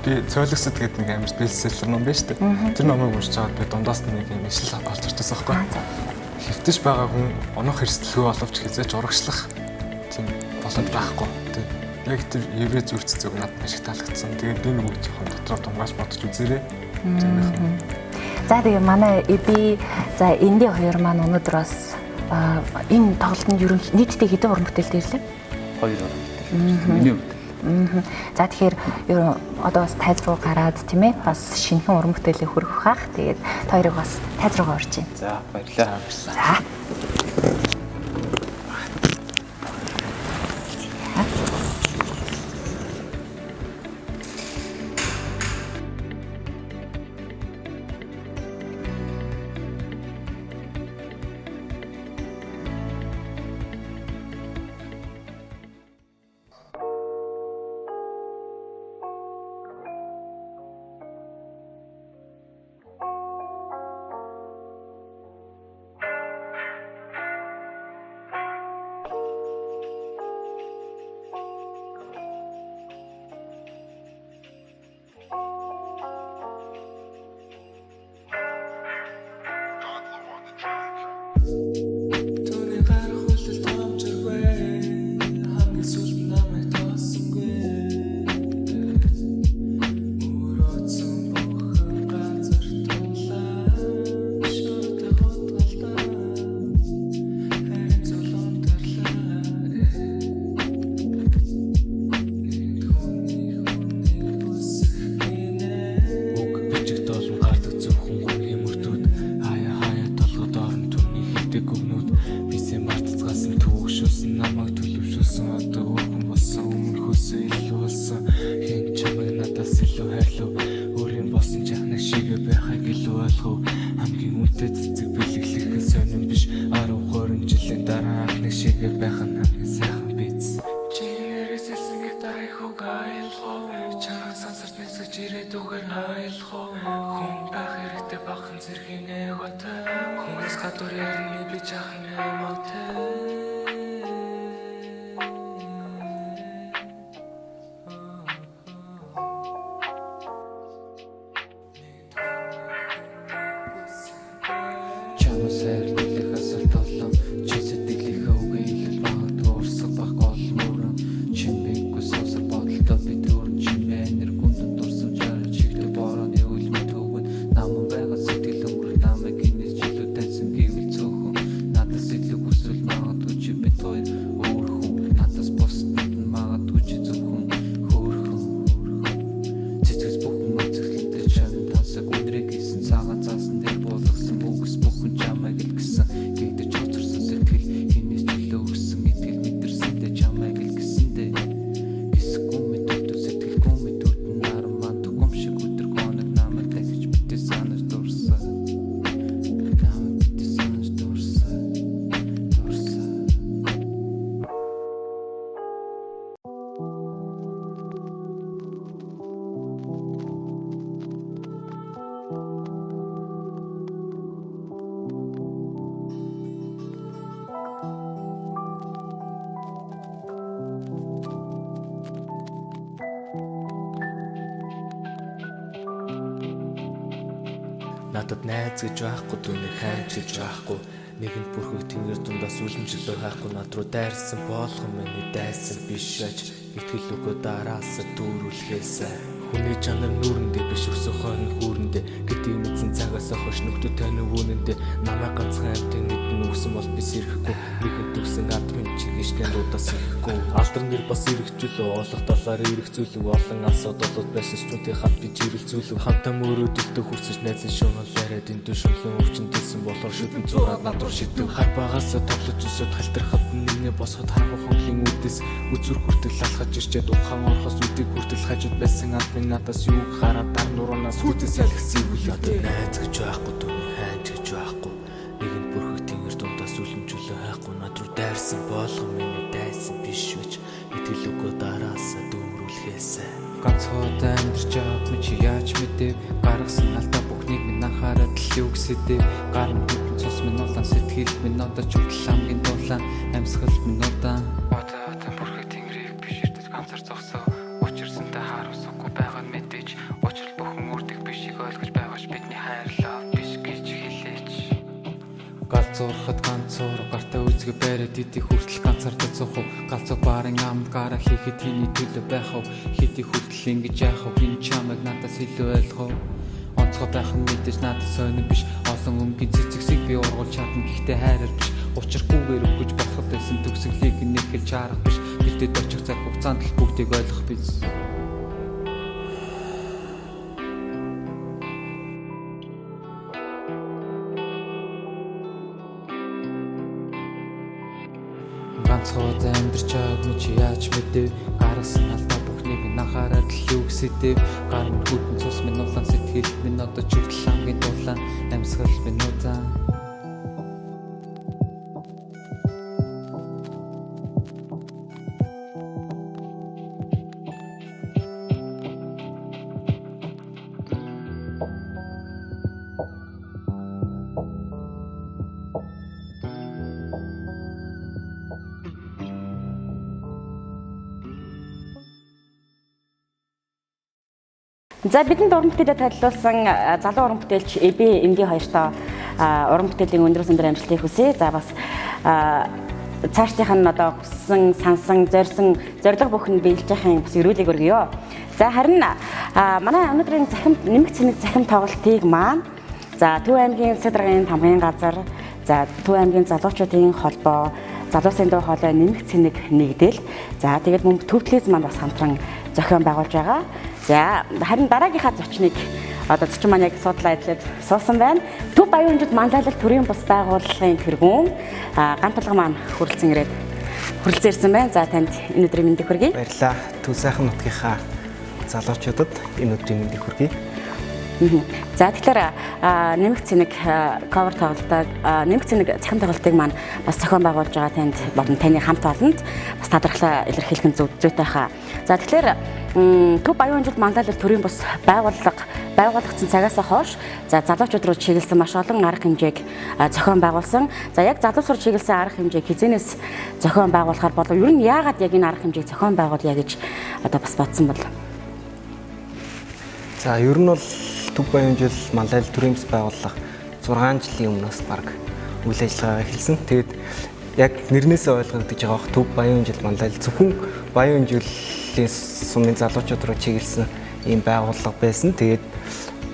би цойлогсод гэдэг нэг амар бестселлер ном байна шүү дээ. Тэр номыг уншиж чаад би дундаас нэг юм ишл олж ирчихсэн байхгүй. Хэвтэж байгаа хүн онох хэрсэлгүй боловч хязгаарч урагшлах тийм боломж байхгүй. Тийм. Яг тэр еврей зүрх цэцэг надад маш их таалагдсан. Тэгээд энэ үг жоохон дотроо тунгааш бодож үзээрэй. Тийм. За тэгээ манай Эби за Энди хоёр маань өнөөдөр бас энэ тоглолтод ер нь нийтдээ хэдэн уран бүтээл дэрлээ? 2 уран бүтээл. Миний хувьд. За тэгэхээр ер нь одоо бас тайз руу гараад тийм ээ бас шинэхэн уран бүтээлийг хүргэх хаах. Тэгээд та хоёрыг бас тайз руугаа орж ийн. За баярлалаа. За. Надад найз гэж байхгүй түүнийг хайж гэж байхгүй. Нэгэнт бүрхэг тэнгэр дундаас үлэмжлөө хайхгүй над руу дайрсан болгон миний дайсан биш аж. Итгэл өгөө дараасаа дүүрүүлэхээс. Хүний чанар нүүрэндээ биш өсөх хойно хүүрэндээ. Гэдэг мэдсэн цагаас хойш нөхдөд тань өвөнөндөө. Намайг ганцхан амтын нэгэн үсэн бол би сэрэхгүй. Нэгэн төгсөн админ чигшгэн дуудаас ирэхгүй. Алдар нэр бас ирэхжүүлөө олох талаар ирэх зүйлэг олон асуудлууд байсан ч түүнтэй хамт би жирэл зүйлэг. Хамтаа мөрөөдөлтөө хүрсэж найзан шугал яриад энэ шунлан өвчнөдсөн болохоор шүдэн зураад над руу шидэв. Хар багаасаа тоглож өсөд халтархад нэрнээ босоход харах хонхлын үдэс үзүр хүртэл алхаж ирчээд ухаан орхос үдийг хүртэл хажууд байсан админ надаас юу хараад дар нуранаас хүтээс салгисыг үл одоо найз гэж байхгүй түүний хайж гэж байхгүй. Нэгэн бүрхэг тэнгэр дундаас үлэмжлөө хайхгүй над руу дайрсан болгон миний дайсан биш гэж итгэл өгөө дараасаа дүүрүүлэхээс. Ганцхан амьдарч явах мэт чи яаж мэдэв гаргасан алдаа бүхнийг минь анхаарал юу гэсэдэв гар мэдэн цус минь улаан сэтгэл минь одоо ч хүртэл хамгийн дулаан амьсгал минь удаан одоо бүрхэг тэнгэрийг биш эрдэс ганцаар зогсоо учирсантай харуулсахгүй байгааг мэдээж учрал бүхэн үрдэх бишийг ойлгож байгаач бидний хайрлаа биш гэж хэлээч. Галзуурхад ганцуур гартаа үзгээ бариад идэх хүртэл ганцаардаа цохов галзуу барын амд гараа хийхэд хийний төлөө байх уу хэдий хүртэл ингэж яах вэ энэ чамайг надаас илүү ойлгов. Онцгой байх нь мэдээж надад сонир биш олон өмгийн цэцэгсийг би ургуулж чадна гэхдээ хайраар биш учиргүйгээр өгч болох байсан төгсгөлийг нэг хэлж харах биш бидэд очих цаг хугацаанд л бүгдийг ойлгох биз. Ганцхан амьдарч байгааг нь чи яаж мэдэв гаргасан алдаа бүхнийг минь анхаарал юу гэсэдэв гар минь хүтэн цус минь улаан сэтгэл минь одоо ч хүртэл хамгийн дулаан амьсгал минь удаан. За бидэнд уран бүтээлээ танилцуулсан залуу уран бүтээлч Эби Энди хоёртоо уран бүтээлийн өндөр өндөр амжилтыг хүсье. За бас цаашдынх нь одоо хүссэн, сансан, зорилго бүхэн биелж яхахын бас өрөөлийг өргөё. За харин манай өнөөдрийн нэмэгц цэник захим тоглолтыг маань за Төв аймгийн Сэдрагын тамгын газар, за Төв аймгийн залуучуудын холбоо, залуусын дуу хоолой нэмэгц цэник нэгдэл. За тэгээд мөн төвтлиз маань бас хамтран зохион байгуулж байгаа. За харин дараагийнхаа зочныг одоо зочин маань яг судлаа ажиллаад суусан байна. Төв Баян хэмжээд мандалал төрийн бас байгууллагын тэргүүн ганц толгой маань хүрэлцэн ирээд хүрэлцэн байна. За танд энэ өдрийн мэндийг хүргэе. Баярлалаа. Төв сайхан нутгийнхаа залуучуудад энэ өдрийн мэндийг хүргэе. За тэгэхээр нэмэгц цэник cover тоглолтыг нэмэгц цэник захим тоглолтыг маань бас зохион байгуулж байгаа танд болон таны хамт олонд бас талархлаа илэрхийлэх нь зүйтэй хаа. За тэгэхээр Төв Баян хэмжээд мандалал төрийн бас байгуулагдсан цагаас хойш за залуучууд руу чиглэсэн маш олон арга хэмжээг зохион байгуулсан. За яг залуус руу чиглэсэн арга хэмжээг хизэнээс зохион байгуулахаар болов ер нь яагаад яг энэ арга хэмжээг зохион байгуулъя гэж одоо бас бодсон бол. За ер нь бол Төв Баян хэмжээл мандалал төрийн бас байгууллага 6 жилийн өмнөөс баг үйл ажиллагаагаа эхэлсэн. Тэгээд яг нэрнээсээ ойлгогдож байгаа Төв Баян хэмжээл мандалал зөвхөн Баян хэмжээлийн сумын залуучууд руу чиглэсэн ийм байгууллага байсан. Тэгээд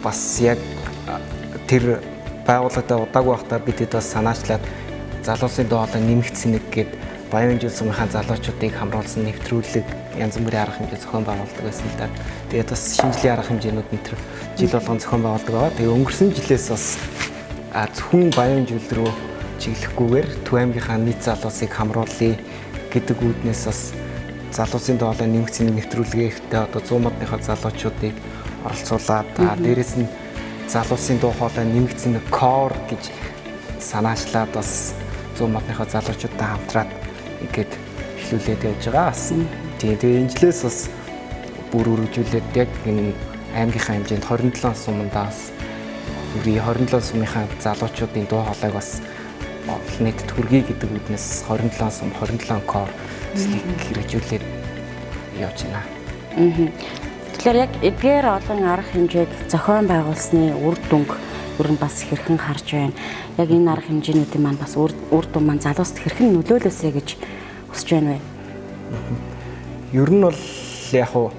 бас яг тэр байгууллагад удаагүй байхдаа бидэд бас санаачлаад залуусын дуу хоолой нэмэгц цэник гээд Баян хэмжээл сумынхаа залуучуудыг хамруулсан нэвтрүүлэг янз бүрийн арга хэмжээ зохион байгуулдаг байсан л да. Тэгээд бас шинжлэх арга хэмжээнүүд энэ төр жил болгон зохион байгуулдаг байгаа. Тэгээд өнгөрсөн жилээс бас зөвхөн Баян хэмжээл рүү чиглэхгүйгээр Төв аймгийнхаа нийт залуусыг хамруулъя гэдэг үүднээс бас залуусын дуу хоолой нэмэгц цэник нэвтрүүлгээхдээ одоо 100 модныхаа залуучуудыг оролцуулаад дээрээс нь залуусын дуу хоолой нэмэгц цэник core гэж санаачлаад бас 100 модныхаа залуучуудтай хамтраад ингээд эхлүүлээд явж байгаа. Тэгээ энэ жилээс бас бүр үргэлжлүүлээд яг энэ аймгийнхаа хэмжээнд 27 сумандаас 27 сумынхаа залуучуудын дуу хоолойг бас нийтэд хүргэе гэдэг үднээс 27 сум 27 core хэрэгжүүлээд явж байна. Тэгэхээр яг эдгээр олон арга хэмжээг зохион байгуулсны үр дүнг бүр нь бас хэрхэн харж байна. Яг энэ арга хэмжээнүүдийн маань бас үр дүн маань залуусд хэрхэн нөлөөлөөсэй гэж хүсэж байна вэ? Ер нь бол яг уу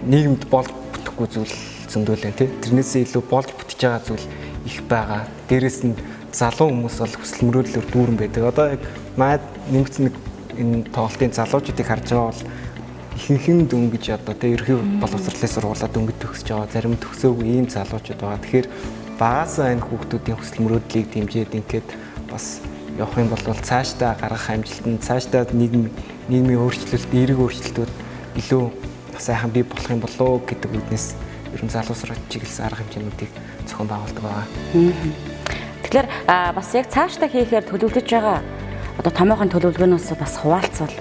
нийгэмд болж бүтэхгүй зүйл зөндөл байна тий. Тэрнээсээ илүү болж бүтэж байгаа зүйл их байгаа. Дээрээс нь залуу хүмүүс бол хүсэл мөрөөдлөөр дүүрэн байдаг. Одоо яг маад нэмэгдсэн нэг энэ тоглолтын залуучуудыг харж байгаа бол ихэнхэн дөнгөж одоо тий ерхий боловсролын сургуулаад дөнгөж төгсөж байгаа. Зарим төгсөөгүй ийм залуучууд байгаа. Тэгэхээр багасаа энэ хүүхдүүдийн хүсэл мөрөөдлийг дэмжиж ингээд бас явах юм бол цаашдаа гаргах амжилтанд цаашдаа нийгмийн өөрчлөлт, эерэг өөрчлөлтүүд илүү сайхан бий болох юм болоо гэдэг үднэс ер нь залуусрал чиглэсэн арга хэмжээнүүдийг зохион байгуулдаг байгаа. Тэгэхээр бас яг цаашдаа хийхээр төлөвлөж байгаа одоо томоохон төлөвлөгөөнөөс бас хуваалцвал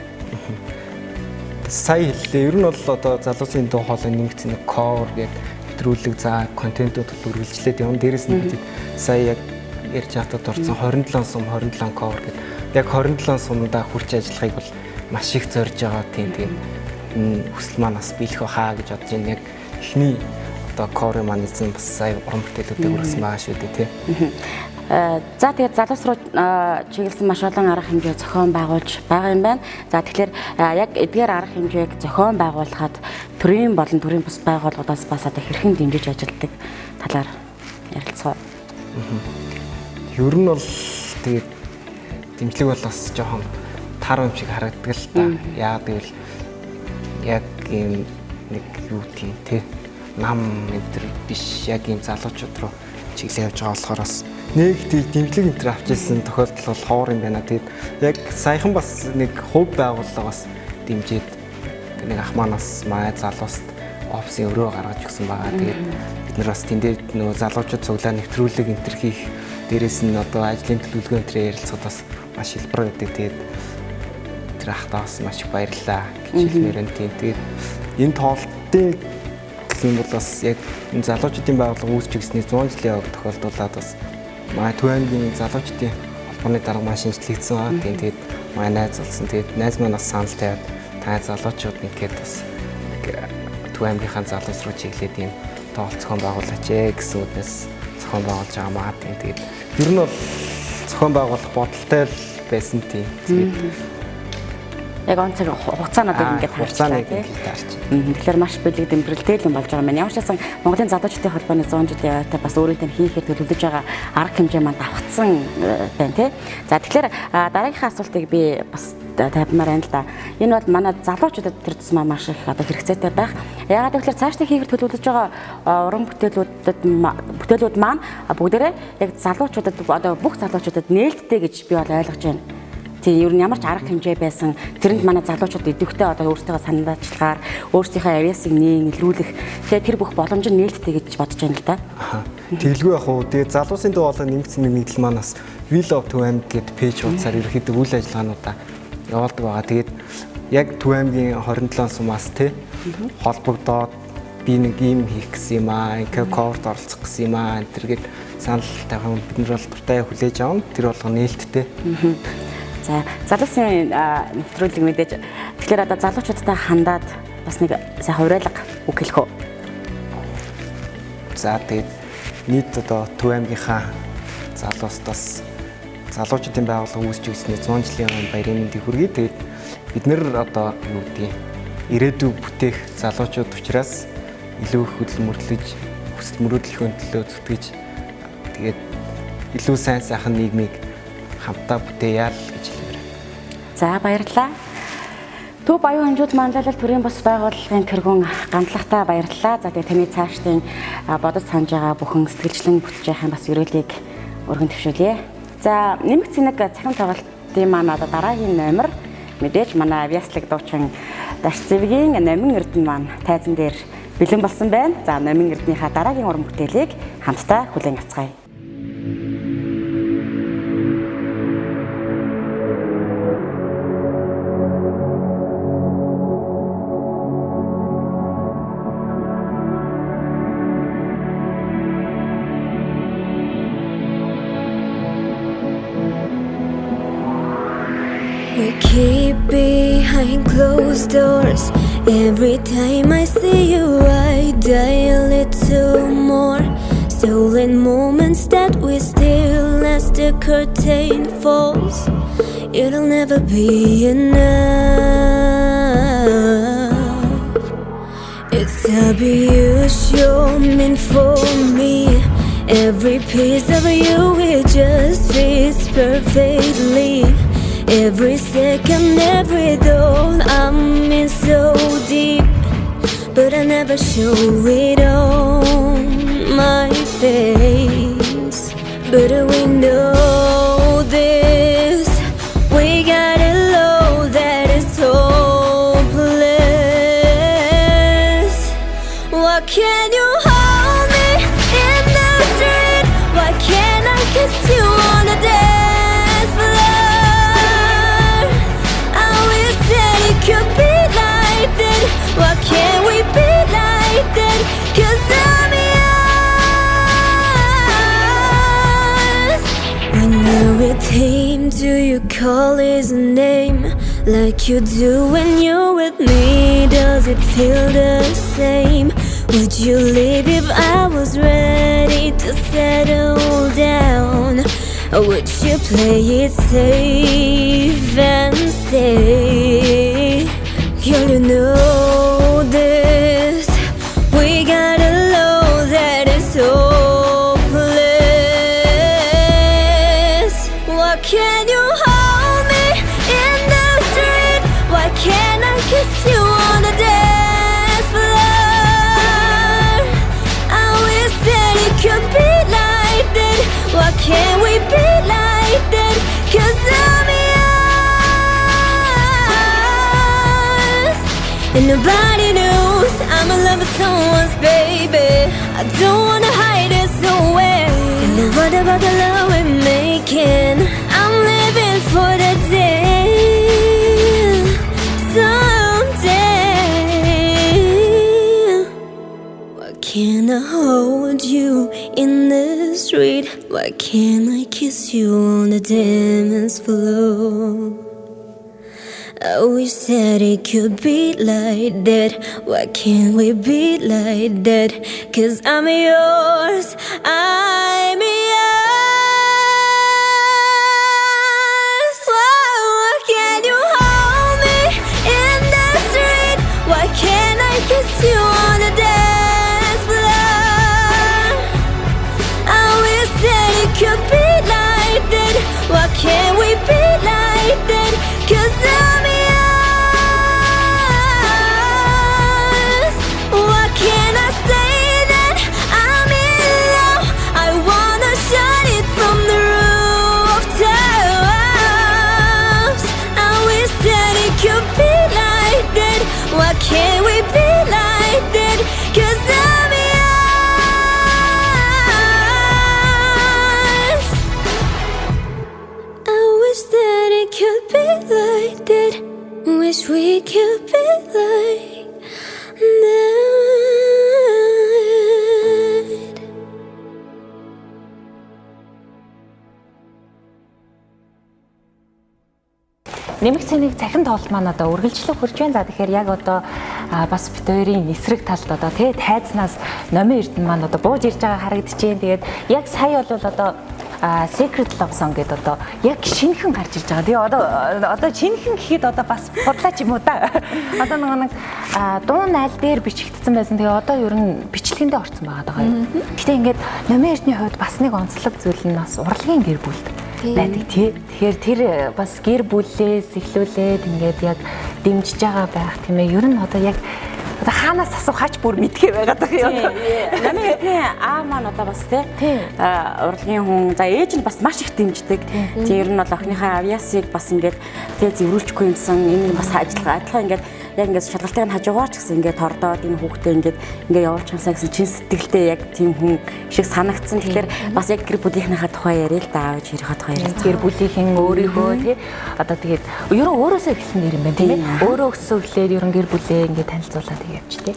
сая хэллээ. Ер нь бол одоо залуусын дуу хоолой нэмэгдсэн нэг core гэдэг нэвтрүүлэг за контентуудад үргэлжлээд явна. Дээрээс нь бид сая яг ярьж хатад орсон 27 сум 27 core гэдэг яг 27 сумдаа хүрч ажиллахыг бол маш их зорж байгаа тийм хүсэл маань бас биелэх хаа гэж бодож байна. Яг эхний одоо core маань эзэн бас сая уран бүтээлүүдийг хүргэсэн байгаа шүү дээ тий. За тэгээд залуус руу чиглэсэн маш олон арга хэмжээ зохион байгуулж байгаа юм байна. За тэгэхээр яг эдгээр арга хэмжээг зохион байгуулахад төрийн болон төрийн бус байгууллагуудаас бас одоо хэрхэн дэмжиж ажилладаг талаар ярилцгаа. Ер нь бол тэгээд дэмжлэг бол бас жоохон тар юм шиг харагддаг л та. Яагаад гэвэл яг ийм нэг юу тийм те нам энэ биш яг ийм залуучууд руу чиглэж явж байгаа болохоор бас нэг тийм дэмжлэг энэ төр авчихсан тохиолдол бол ховор юм байна. Тэгээд яг саяхан бас нэг хувь байгууллага бас дэмжиж нэг ах манаас маа залууст офисын өрөө гаргаж өгсөн байгаа. Тэгээд бид нар бас тэндээ нөгөө залуучууд цуглаа нэвтрүүлэг энэ төр хийх дээрээс нь одоо ажлын төлөвлөгөө энэ ярилцахад бас маш хэлбэр байдаг. Тэгээд тэр ахтаа бас маш их баярлалаа гэж хэлмээр байна. Тэгээд энэ тоглолтын гэх юм бол бас яг энэ залуучуудын байгууллага үүсч ирсний 100 жилийн өмнө тохиолдуулаад бас маа Төв аймгийн залуучдын холбооны дарга маш шинжлэгдсэн байгаа. Тэгээд маа найз болсон. Тэгээд найз маань бас санал тавиад та залуучууд ингээд бас Төв аймгийнхаа залуус руу чиглээд ийм тоглолт зохион байгуулаач гэсэн үднэс зохион байгуулж байгаа маа. Тэгээд ер нь бол зохион байгуулах бодолтой л байсан тийм. Яг онцгой хугацаанууд ингээд харцгаа тийм. Тэгэхээр маш бэлэг дэмбэрэлтэй юм болж байгаа юм. Ямар ч байсан Монголын залуучдын холбооны 100 жилийн яваатай бас өөрийнхөө хийхээр төлөвлөж байгаа арга хэмжээ маань давхцсан байна тийм. За тэгэхээр дараагийнхаа асуултыг би бас тавьмаар байна л да. Энэ бол манай залуучуудад тэр тусмаа маш их одоо хэрэгцээтэй байх. Яагаад гэвэл цаашдаа хийхээр төлөвлөж байгаа уран бүтээлүүд маань бүгдээрээ яг залуучуудад одоо бүх залуучуудад нээлттэй гэж би бол ойлгож байна. Тийм ер нь ямар ч арга хэмжээ байсан тэрэнд манай залуучууд идэвхтэй одоо өөрсдөө саналчлахаар өөрсдийнхөө авьяасыг нийлүүлэх тэгээд тэр бүх боломж нь нээлттэй гэж бодож байна л да. Тэглгүй яг уу тэгээд залуусын дуу хоолой нэмэгдсэн нэгдэл манаас Will of Төв аймаг гэдэг пэйж утсаар ерөөхдөө үйл ажиллагаануудаа явуулдаг байгаа. Тэгээд яг Төв аймгийн 27 сумаас те холбогдоод би нэг юм хийх гэсэн юм аа, ингээ коврт оролцох гэсэн юм аа. Тэргээд санал тавих бид нар бол дуртай хүлээж авна. Тэр болгоо нээлттэй. За залуусын нэвтрүүлэг мэдээж тэгэхээр одоо залуучуудтай хандаад бас нэг сайхан уриалга үг хэлэх үү? За тэгээд нийт одоо Төв аймгийнхаа залуустаас залуучуудын байгууллага үүсч ирсний 100 жилийн өмнө баярын мэндийг хүргэе. Тэгээд бид нэр одоо юу гэдгийг ирээдүйг бүтээх залуучууд учраас илүү их хөдөл мөрлөж хүсэл мөрөөдлийн төлөө зүтгэж тэгээд илүү сайн сайхан нийгмийг хамтаа бүтээе гэж хэлмээр. За баярлалаа. Төв Баян хэмжүүд манлайлал төрийн бус байгууллагын тэргүүн ганцлагтаа баярлалаа. За тэгээ таны цаашдын бодож санаж байгаа бүхэн сэтгэлжлэн бүтэж яхахын бас ерөөлийг өргөн төвшүүлье. За нэмэгдсэн нэг цахим тоглолтын маань одоо дараагийн номер мэдээж манай авьяаслаг дуучин Даш Зэвгийн Номин Эрдэнэ маань тайзан дээр бэлэн болсон байна. За Номин Эрдэнийхаа дараагийн уран бүтээлийг хамтдаа хүлээн авцгаая. We keep behind closed doors. Every time I see you, I die a little more. and moments that we still as the curtain falls. It'll never be enough. It's abuse you're meant for me. Every piece of you, it just fits perfectly. Every second, every dawn, I'm in so deep, but I never show it on my face. But we know this, we got a love that is hopeless. Why can't you hold me in the street? Why can't I kiss you on the dance floor? I wish that it could be like that. Why can't we be like that? 'Cause I'm yours. When you're with him, do you call his name like you do when you're with me? Does it feel the same? Would you leave if I was ready to settle down? Or would you play it safe and say, girl, you know this, we got a love that is hopeless. Why can't you hold me in the street? Why can't I kiss you on the dance floor? I wish that it could be like that. Why can't we be like that? 'Cause I'm yours, and nobody knows I'm in love with someone's baby. I don't wanna hide it so well. And what about the love we're making? I'm living for the day, someday. Why can't I hold you in the street? Why can't I kiss you on the dance floor? I wish that it could be like that. Why can't we be like that? 'Cause I'm yours, I'm yours. Why can't you hold me in the street? Why can't I kiss you on the dance floor? I wish that it could be like that. Why can't we be like that? 'Cause I'm yours. Why can't I say that I'm in love? I wanna shout it from the rooftops. I wish that it could be like that. Why can't we be like that? 'Cause I'm yours. I wish that it could be like that. Wish we could be like that. Нэмэх цэнийг цахим тоглолт маань одоо үргэлжлэх хүрж байна. За тэгэхээр яг одоо бас бид хоёрын эсрэг талд одоо тий тайзнаас номын эрдэнэ маань одоо бууж ирж байгаа харагдчихээн. Тэгээд яг сая бол одоо Secret Love Song гэдэг одоо яг шинэхэн гарч ирж байгаа. Тэгээ одоо шинэхэн гэхэд одоо бас бодлаач юм уу да. Одоо нэг дуун айл дээр бичигдсэн байсан. Тэгээ одоо ер нь бичлэгэндээ орсон байгаа даа. Гэтэ ингээд номын эрдэнэний хувьд бас нэг онцлог зүйл нь бас урлагийн гэр бүл байдаг тий. Тэгэхээр тэр бас гэр бүлээс эхлүүлээд ингээд яг дэмжиж байгаа байх тийм ээ. Ер нь одоо яг одоо хаанаас асуух хач бүр мэдхээ байгаад байгаа юм. Намын эрдний аа маань одоо бас тий урлагийн хүн за ээж нь бас маш их дэмждэг. Тийм ер нь бол охиныхаа авьяасыг бас ингээд тий зэврүүлчихгүй юмсан энэ бас ажиллагаа адилхан ингээд яг ингээд шалгалтыг нь хажуугаар ч гэсэн ингээд тордоод энэ хүүхдээ ингээд явуулчихсаа гэсэн чин сэтгэлдээ яг тийм хүн шиг санагдсан. Тэгэхээр бас яг гэр бүлийнхнийхээ тухай яриа л да аавч хэрийнхээ тухай яриа. Гэр бүлийнхэн өөрийнхөө тий одоо тэгээд ер нь өөрөөсөө ихсэн нэр юм байна тийм ээ. Өөрөө өссөн хүлээд ер нь гэр бүлээ ингээд танилцуулаад явж тий.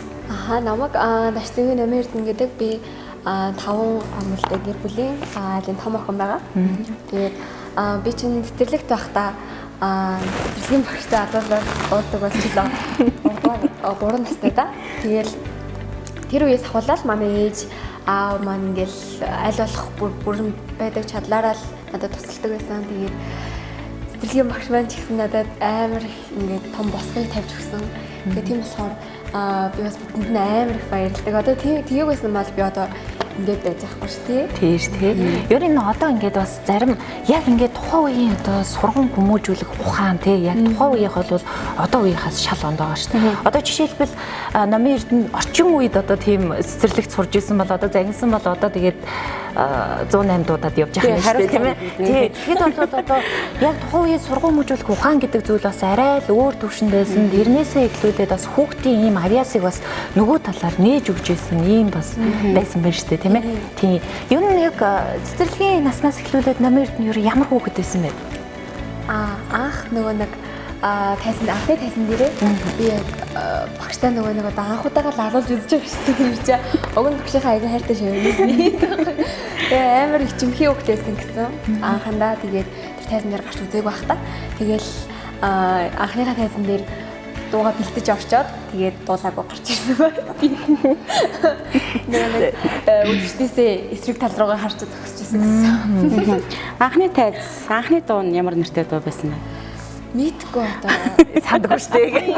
Намайг Дашцгийн Номын эрдэнэ гэдэг би 5 амралтай гэр бүлийн алин том охин байгаа. Тэгээд би чинь цэцэрлэгт байхдаа цэцэрлэгийн багштай адуулаад уудаг болчихлоо. 3 настай да. Тэгэл тэр үеэс хавуулаад манай ээж аав маань ингээл аль болох бүрэн байдаг чадлаараа л надад тусалдаг байсан. Тэгээд цэцэрлэгийн багш маань ч гэсэн надад амар их ингээд том босгыг тавьж өгсөн. Тэгээд тийм болохоор би бас бүгдэнд нь амар их баярлалдаг. Одоо тгийг байсан бол би одоо ингээд байж байхгүй шүү дээ. Тийш тий. Ер нь одоо ингээд бас зарим яг ингээд тухайн үеийн одоо сургам хүмүүжүүлэх ухаан тий яг тухайн үеийнх бол одоо үеийнхээс шал ондоо шүү дээ. Одоо жишээлбэл номын эрдэнэ орчин үед одоо тийм цэцэрлэгт сурж исэн бол одоо загинсан бол одоо тэгээд 108 дуудаад явж байгаа юм шүү дээ тийм ээ. Тий. Тэгэхэд бол одоо яг тухайн үеийн сургам хүмүүжүүлэх ухаан гэдэг зүйл бас арай л өөр төвшөнд байсан. Тэрнээсээ эхлүүлээд бас хүүхдийн ийм авьяасыг бас нөгөө талаар нээж өгч ирсэн ийм бас байсан байна шүү дээ. Тийм ээ. Тийм. Юу нэг цэцэрлэгийн наснаас эхлүүлээд номын эрдэнэ юу ямар хүүхэд байсан бэ? Анх нөгөө нэг анхны тайсан дээрээ би багштай нөгөө нэг одоо анхудаага лалуулж үзэж байгаа шүү дээ. Тэр чинь өгөн багшийнхаа аяга хайртай шивнэсэн. Тэгээ амар их чимхий хүүхдээсэн гэсэн. Анхандаа тэгээд тэр тайсан дээр гарч үзээг байх та. Тэгээл анхныхаа тайсан дээр дууга бэлтэж орчоод тэгээд дуулаагүй гарч ирсэн байна. Би нэг үзэгчдээсээ эсрэг тал руугаа харж зогсчихсан гэсэн. Анхны тайз, анхны дуу нь ямар нэртэй дуу байсан бэ? Мэдгүй одоо сандгүй шүү дээ.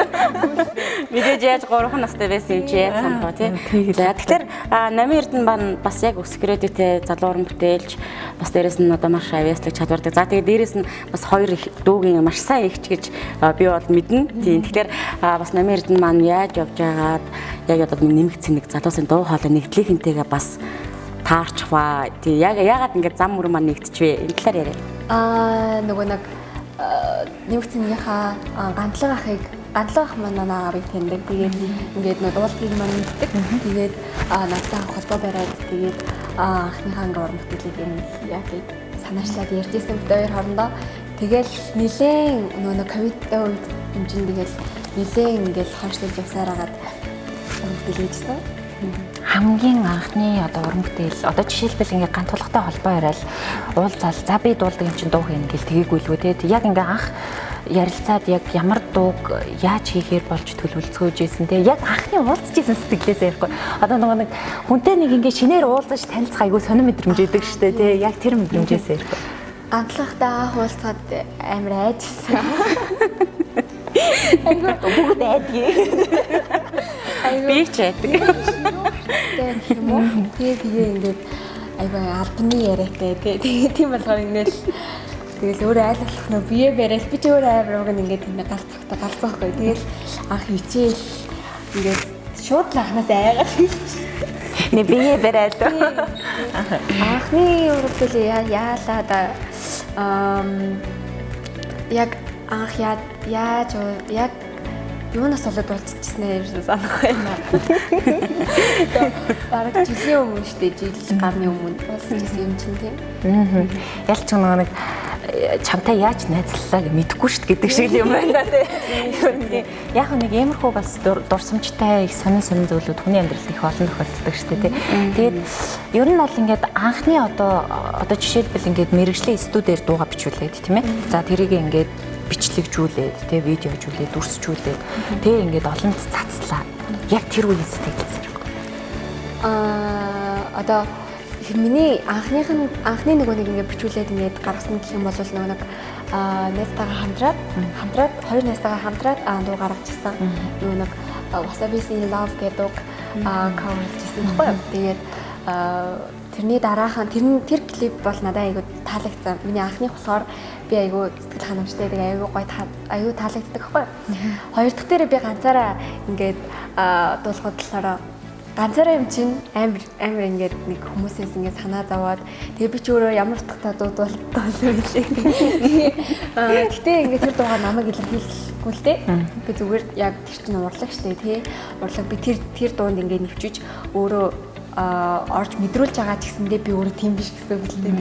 Мэдээж яаж 3 настай байсан юм чи яаж сандгаа тий. За тэгэхээр номын эрдэнэ маань бас яг өсөх грэдэтэй залуу уран бүтээлч бас дээрэс нь одоо маш авьяаслаг чадвартай. За тэгээд дээрэс нь бас хоёр их дуугийн маш сайн ихч гэж би бол мэднэ. Тийм. Тэгэхээр бас номын эрдэнэ маань яаж явж байгаад яг одоо нэмэгдсэн нэг залуусын дуу хоолой нэгдлийнхэнтэйгээ бас таарчваа. Тийм. Ягаад ингэж зам мөр маань нэгтчихвэ? Энэ талаар яриа. Нөгөө нэг нэмэгцнийхаа гандлага ах манай аавыг таньдаг. Тэгээд ингээд нөө дуулгийг маань мэддэг. Тэгээд надтай холбоо бариад тэгээд анхныхаа уран бүтээлийг яг санаачлаад ярьжсэн бид хоёр хоорондоо. Тэгэл нилээн нөө ковидтай үед юм чинь тэгэл нилээн ингээд хойшлуулж явсаар агаад уран бүтээл хийжсэн. Хамгийн анхны одоо уран бүтээл одоо жишээлбэл ингээ гантуулгатай холбоо яриад уулзаал за би дуулдаг юм чинь дуу хийнэ гэл тэгээгүй лгүй те яг ингээ анх ярилцаад яг ямар дууг яаж хийхээр болж төлөвлөцгөөж ийсэн те яг анхны уулзж ийсэн сэтгэлээсээ ярихгүй одоо нэг хүнтэй нэг ингээ шинээр уулзаж танилцах айгүй сонир мэдрэмж өгдөг штэ те яг тэр мэдрэмжээсээ ярихгүй гантлахтай анх уулзаад амар айжсэн айгүй бүгд айдгий би ч айдаг юм уу тэгээ ингээд айгүй албаны яриатай тийм болохоор ингээд тэгэл өөрөө айлглах нөө бие барайл би ч өөрөө амар уг ингээд энэ галзахгүй тэгэл анх хичээл ингээд шууд л анханаас айгаад нэ бие барайл анхны урагтал яалаа да яг анх яаж яг юунаас болоод болчихсон ээ ерөөсөө санах байна. Бараг жилийн өмнө шүү дээ. Жил гарны өмнө болчихсон юм чинь тийм. Ялч нэг чамтай яаж найзлалаа мэдэхгүй шүү гэдэг шиг юм байна тий. Яг нэг иймэрхүү бас дурсамжтай их сонин зүйлүүд хүний амьдралд их олон тохиолддог шүү дээ тий. Тэгээд ер нь бол ингээд анхны одоо жишээлбэл ингээд мэрэгжлийн студиэр дууга бичүүлээд тийм ээ. За тэрийг ингээд бичлэгжүүлээд тэ видео хажуулаад дүрсжүүлээд тэ ингээд олонд цацлаа. Яг тэр үеийн сэтгэлээс хэрэг. Одоо миний анхны нөгөө нэг ингээд бичүүлээд ингээд гаргасан гэх юм бол нөгөө нэг найзтайгаа хамтраад хоёр найзтайгаа хамтраад дуу гаргажсэн. Нөгөө нэг Wasabi's in Love гэдэг coverжсэн байхгүй юу. Тэгээд тэрний дараахан тэр клип бол надад айгүй таалагдсан. Миний анхных болохоор би айгүй сэтгэл ханамжтай тэгээ айгүй гоё айгүй таалагддаг байхгүй. Хоёр дахь дээр би ганцаараа ингээд дуулахад талаараа ганцаараа юм чинь амар ингээд нэг хүмүүсээс ингээд санаа зовоод тэгээ би ч өөрөө ямар утгатай дуудуултаа зүйлээ. Гэтэ ингээд тэр дуугаар намайг илэрхийлэхгүй л дээ. Би зүгээр яг тэр чинь урлаг штэ тий. Урлаг би тэр дуунд ингээд нэвчиж өөрөө орж мэдрүүлж байгаа ч гэсэндээ би өөрөө тийм биш гэсэн үг л дээ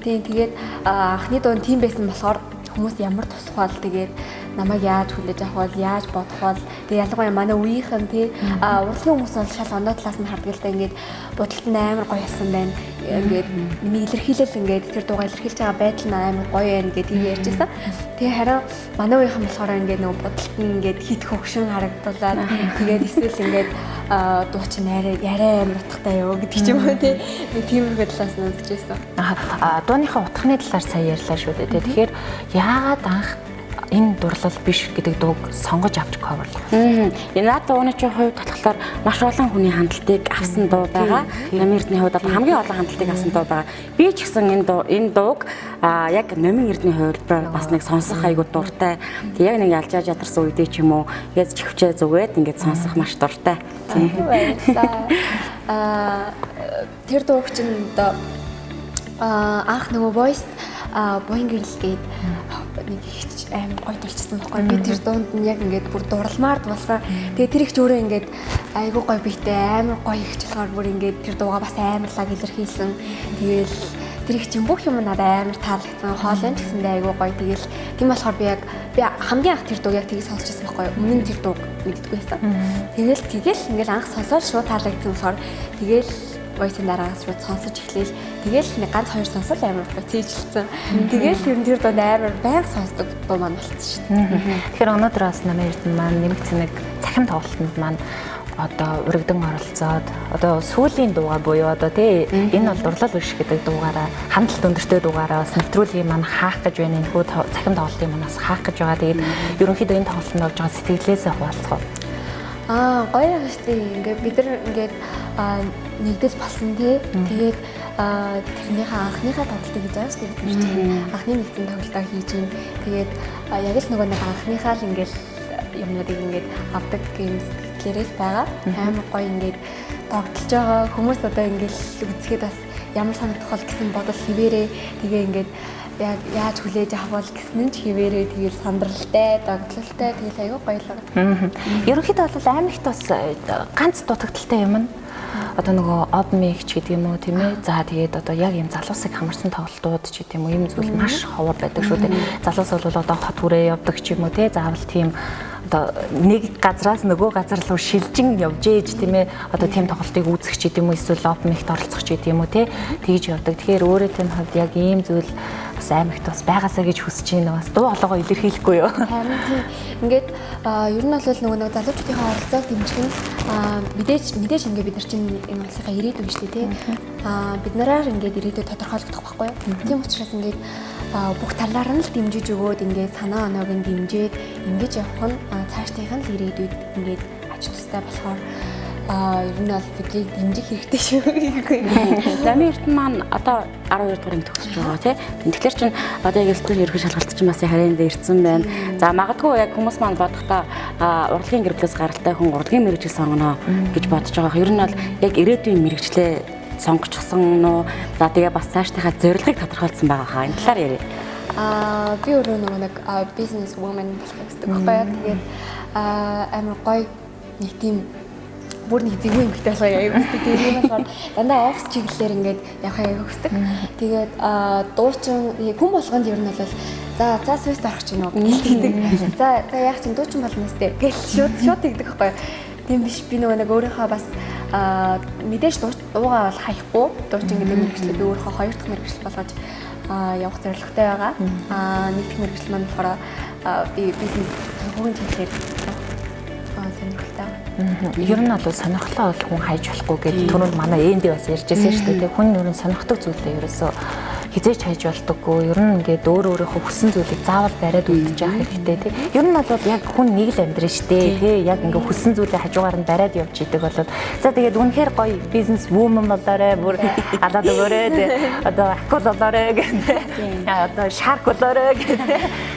тий. Тэгээд анхны дунд тийм байсан болохоор хүмүүс ямар тусахвал тэгээд намайг яаж хүлээж авах бол яаж бодох бол тэгээ ялангуяа манай үеийнхэн тий урлагийн хүмүүс бол шал ондоо талаас нь хардаг л да ингээд будалт нь амар гоё хэлсэн байна. Ингээд миний илэрхийлэл ингээд тэр дуугаа илэрхийлж байгаа байдал нь амар гоё байна гэдэг ярьжсэн. Тэгээ харин манай үеийнхэн болохоор ингээд нөгөө будалт нь ингээд хит хөгшин харагдуулаад тэгээд эсвэл ингээд дуучин яриа амар утгатай юу гэдэг ч юм уу тий. Тийм байдлаас нь үзчихсэн. Дууныхаа утганы талаар сая ярьлаа шүү дээ. Тэгэхээр яагаад анх энэ дурлал биш гэдэг дууг сонгож авч coverлах. Наад дууны чинь хувьд болохоор маш олон хүний хандлтыг авсан дуу байгаа. Номын эрдний хувьд хамгийн олон хандлтыг авсан дуу байгаа. Би ч гэсэн энэ дууг яг номын эрдний хувьд бас нэг сонсох айгуу дуртай. Тэг яг нэг ялжааж ядарсан үедээ ч юм уу яаж чихвчээ зүгээд ингээд сонсох маш дуртай. Тийм байлаа. Тэр дууг чинь анх нөгөө voice буян гэрэл гээд нэг их амар гоё дуулчихсан байхгүй. Би тэр дуунд нь яг ингээд бүр дурламаар дуулсан. Тэгээ тэр их ч өөрөө ингээд айгүй гоё биетэй амар гоё их ч болохоор бүр ингээд тэр дуугаа бас амарлаг илэрхийлсэн. Тэгээл тэр их чинь бүх юм надад амар таалагдсан. Хоолойн ч гэсэндээ айгүй гоё. Тэгээл тийм болохоор би хамгийн анх тэр дууг яг тгий сонсчихсан байхгүй. Өмнө нь тэр дууг мэддэггүй байсан. Тэгээл ингээд анх сонсоод шууд таалагдсан болохоор тэгээл voice-ын дараагаас шууд сонсож эхлээл. Тэгээл нэг ганц хоёр сонсол амар гоё цээжилсэн. Тэгээл ер нь тэр дуу амар байнга сонсдог дуу маань болсон шүү дээ. Тэгэхээр өнөөдөр бас намайг эрдэнэ маань нэмэгдсэн нэг цахим тоглолтод маань одоо урагдан оролцоод одоо сүүлийн дуугаа буюу одоо тий энэ бол дурлал биш гэдэг дуугаараа хандлт өндөртэй дуугаараа бас нэвтрүүлгийг маань хаах гэж байна. Энэ хүү цахим тоглолтын манаас хаах гэж байгаа. Тэгээд ерөнхийдөө энэ тоглолтод орж байгаа сэтгэлээсээ хуваалцах. Гоё хэвчээ ингээд бид нар ингээд нэгдэл болсон тий. Тэгээд тэрнийхээ анхныхаа тоглолтыг хийж байгаа шүү дээ. Анхны нэгдсэн тоглолтоо хийж гин. Тэгээд яг л нөгөө нэг анхныхаа л ингээд юмнуудыг ингээд авдаг гэмс гэрэл байгаа. Амар гоё ингээд тогтолж байгаа хүмүүс одоо ингээд үзэхэд бас ямар санагдах бол гэсэн бодол хിവэрээ. Тэгээ ингээд яг яаж хүлээж авах бол гэсэн нь ч хിവэрээ тэгээд сандралтай, догтлолтой тэгээд аягүй гоёлоо. Ерөнхийдөө бол аймагт бас ганц дутагдaltaй юм нь одоо нөгөө обмиг ч гэдэг юм уу тийм ээ. За тэгээд одоо яг юм залуусыг хамарсан тоглолтууд ч гэдэг юм уу ийм зүйл маш ховор байдаг шүү дээ. Залуус бол одоо хот хүрээ явдаг ч юм уу тий. Заавал тийм одоо нэг газраас нөгөө газар руу шилжин явж ээж тийм ээ. Одоо тийм тоглолтыг үүсгэх ч гэдэг юм уу эсвэл обмигт оролцох ч гэдэг юм уу тий. Тэгж явдаг. Тэгэхээр өөрөө тийм хувьд яг ийм зүйл бас аймагт бас байгаасаа гэж хүсэж байна. Бас дуу хоолойгоо илэрхийлэхгүй юу? Харин тийм. Ингээд ер нь бол нөгөө залуучуудынхаа оролцоог дэмжих нь мэдээж ингээд бид нар чинь энэ улсынхаа ирээдүйн шүү дээ тий. Бид нараар ингээд ирээдүйд тодорхойлогдох байхгүй юу? Тийм учраас ингээд бүх талаар нь л дэмжиж өгөөд ингээд санаа оноог нь дэмжиж ингэж явах нь цаашдынх нь л ирээдүйд ингээд ач тустай болохоор ер нь бол бидний дэмжих хэрэгтэй шүү. Намын эрдэнэ маань одоо 12 дугаар анги төгсөж байгаа тий. Тэгэхээр чин одоо яг стил ерхий шалгалт чинь бас харин дээр ирсэн байна. За магадгүй яг хүмүүс маань бодохдоо урлагийн гэр бүлээс гаралтай хүн урлагийн мэргэжил сонгоно гэж бодож байгаа. Ер нь бол яг ирээдүйн мэргэжлээ сонгочихсон нөө. За тэгээ бас цаашдынхаа зорилгыг тодорхойлсон байгаа хаа. Энэ талаар ярив. Би өөрөө нэг business woman болох гэсэн байхгүй. Тэгээд амар гоё нэг тийм бүр нэг зэвгүй эмэгтэй болохоо аяг хүсдэг. Тэгээд юм болохоор дандаа офис чиглэлээр ингээд явах аяг хүсдэг. Тэгээд дуучин хүн болгонд ер нь бол за Swiss орох чинь уу гэдэг. За яг чинь дуучин болно сте гэж шууд тэгдэг байхгүй. Тийм биш би нэг өөрийнхөө бас мэдээж дуугаа бол хаяхгүй. Дуучин гэдэг мэргэжлээ би өөрийнхөө хоёр дахь мэргэжил болгож явах зорилготой байгаа. Нэг дахь мэргэжил маань болохоор би бизнес хөрөнгө чиглэлээр сонирхолтой. Ер нь бол сонирхлоо бол хүн хайж болохгүй гэдэг түрүүнд манай ээндээ бас ярьжсэн шүү дээ. Хүн ер нь сонирхдаг зүйлээ ерөөсөө хизээч хайж болдоггүй. Ер нь ингээд өөрийнхөө хүссэн зүйлийг заавал бариад үлдэж явах хэрэгтэй тий. Ер нь бол яг хүн нэг л амьдрын шүү дээ тий. Яг ингээд хүссэн зүйлээ хажуугаар нь бариад явж идэг болоод за тэгээд үнэхээр гоё бизнес вумен болоорой бүр алаад өгөөрэй тий. Одоо акул болоорой гэдэг. Одоо шарк болоорой гэдэг.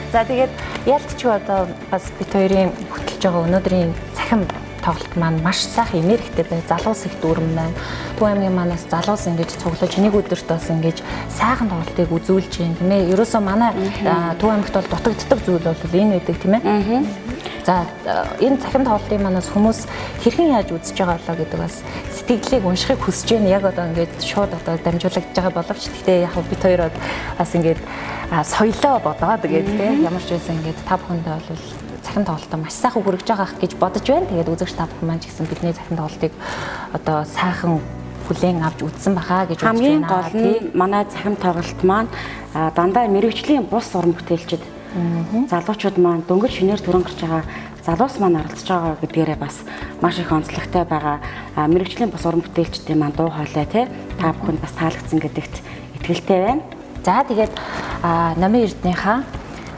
За тэгээд ялч ч одоо бас бит хоёрын хөтлөж байгаа өнөөдрийн цахим тоглолт маань маш сайхан энергитэй бай. Залуус их дүүрэн байна. Төв аймгийн манаас залуус ингэж цуглаж нэг өдөрт бас ингэж сайхан тоглолтыг үзүүлж байна тийм ээ. Ерөөсөө манай Төв аймагт бол дутагддаг зүйл бол энэ байдаг тийм ээ. За энэ цахим тоглолтын манаас хүмүүс хэрхэн яаж үзэж байгаа болоо гэдэг бас сэтгэлийг уншихыг хүсэж байна. Яг одоо ингээд шууд одоо дамжуулагдж байгаа боловч гэхдээ яг бид хоёр бас ингээд соёлоо бодоод тэгээд тийм ямар ч байсан ингээд та бүхэндээ бол цахим тоглолтоо маш сайхан хүргэж байгаа гэж бодож байна. Тэгээд үзэгч та бүхэн маань ч гэсэн бидний цахим тоглолтыг одоо сайхан хүлээн авч үзсэн бахаа гэж үзэж байна. Хамгийн гол нь манай цахим тоглолт маань дандаа мэрэгжлийн бус уран бүтээлчд залуучууд маань дөнгөж шинээр төрөн гарч байгаа залуус маань оролцож байгаа гэдгээрээ бас маш их онцлогтой байгаа. Мэрэгжлийн бус уран бүтээлчдийн маань дуу хоолой та бүхэнд бас таалагдсан гэдэгт итгэлтэй байна. За тэгээд Номын Эрдэнийхаа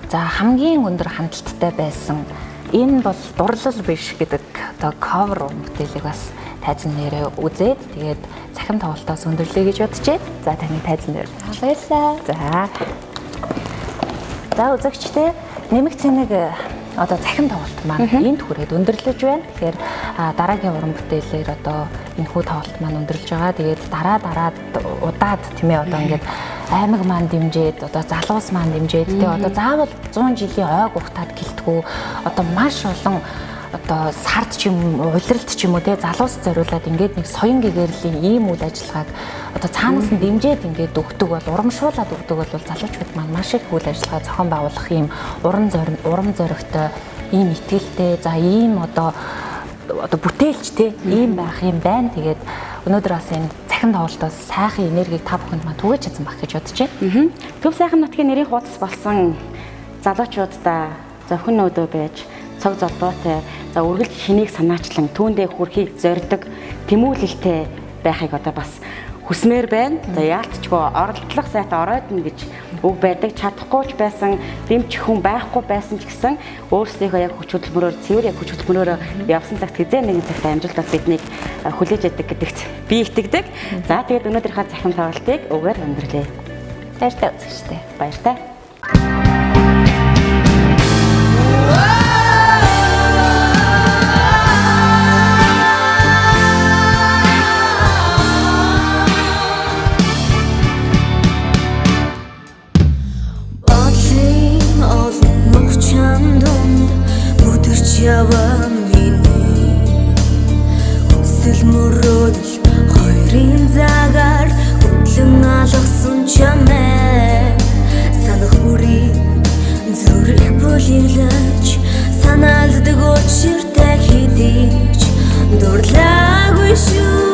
за хамгийн өндөр хандлттай байсан энэ бол дурлал биш гэдэг одоо cover бүтээлийг бас тайзан нэрээ үзээд тэгээд цахим тоглолтоос өндөрлөе гэж бодчихъя. За таны тайзан нэр. Баярлалаа. За үзэгчтэй нэмэг цэнийг одоо цахим тоглолт маань энд хүрээд өндөрлөж байна. Тэгэхээр дараагийн уран бүтээлээр одоо энэхүү тоглолт маань өндөрлөж байгаа. Тэгээд дараад удаад тийм ээ одоо ингээд аймаг маань дэмжиж одоо залуус маань дэмжиж тэгээ одоо заавал 100 жилийн ойг ухтаад гэлтгүү одоо маш олон одоо сард ч юм уу улиралт ч юм уу те залуус зориулаад ингээд нэг соён гэгэрлийн ийм үйл ажиллагааг одоо цаанаас нь дэмжиж ингээд өгдөг бол урамшуулаад өгдөг бол залуучууд маань маш их үйл ажиллагаа зохион байгуулах ийм урам зоригтой ийм итгэлтэй за ийм одоо бүтээлч те ийм байх юм байна. Тэгээд өнөөдөр бас энэ цахим тоглолтоос сайхан энергийг та бүхэнд маань түгэж чадсан байх гэж бодож байна. Төв сайхан нутгийн нэрийн хуудас болсон залуучуудаа зөвхөн нөөдөө байж цог золбоотой за үргэлж хэнийг санаачлан түүндээ хүрэхийг зорддог тэмүүлэлтэй байхыг одоо бас хүсмээр байна. За яалтчгүй оролдлого сайт ороод нь гэж үг байдаг. Чадахгүй ч байсан, дэмжих хүн байхгүй байсан ч гэсэн өөрсдийнхөө яг хүч хөдөлмөрөөр цэвэр яг хүч хөдөлмөрөөр явсан цагт хизээ нэгэн цагт амжилтад биднийг хүлээж яддаг гэдэгт би итгэдэг. За тэгээд өнөөдрийнхөө цахим тоглолтыг өгөөр өндөрлөе. Баяртай үзэгчтэй. Баяртай. Яваа миний хүсэл мөрөөдөл хоёрын цагаар хөдлөн алгасан чамээ санах бүрийн зүрх бүлэглэж санаалдаг учиртай хэдийч дурлаагүй шүү.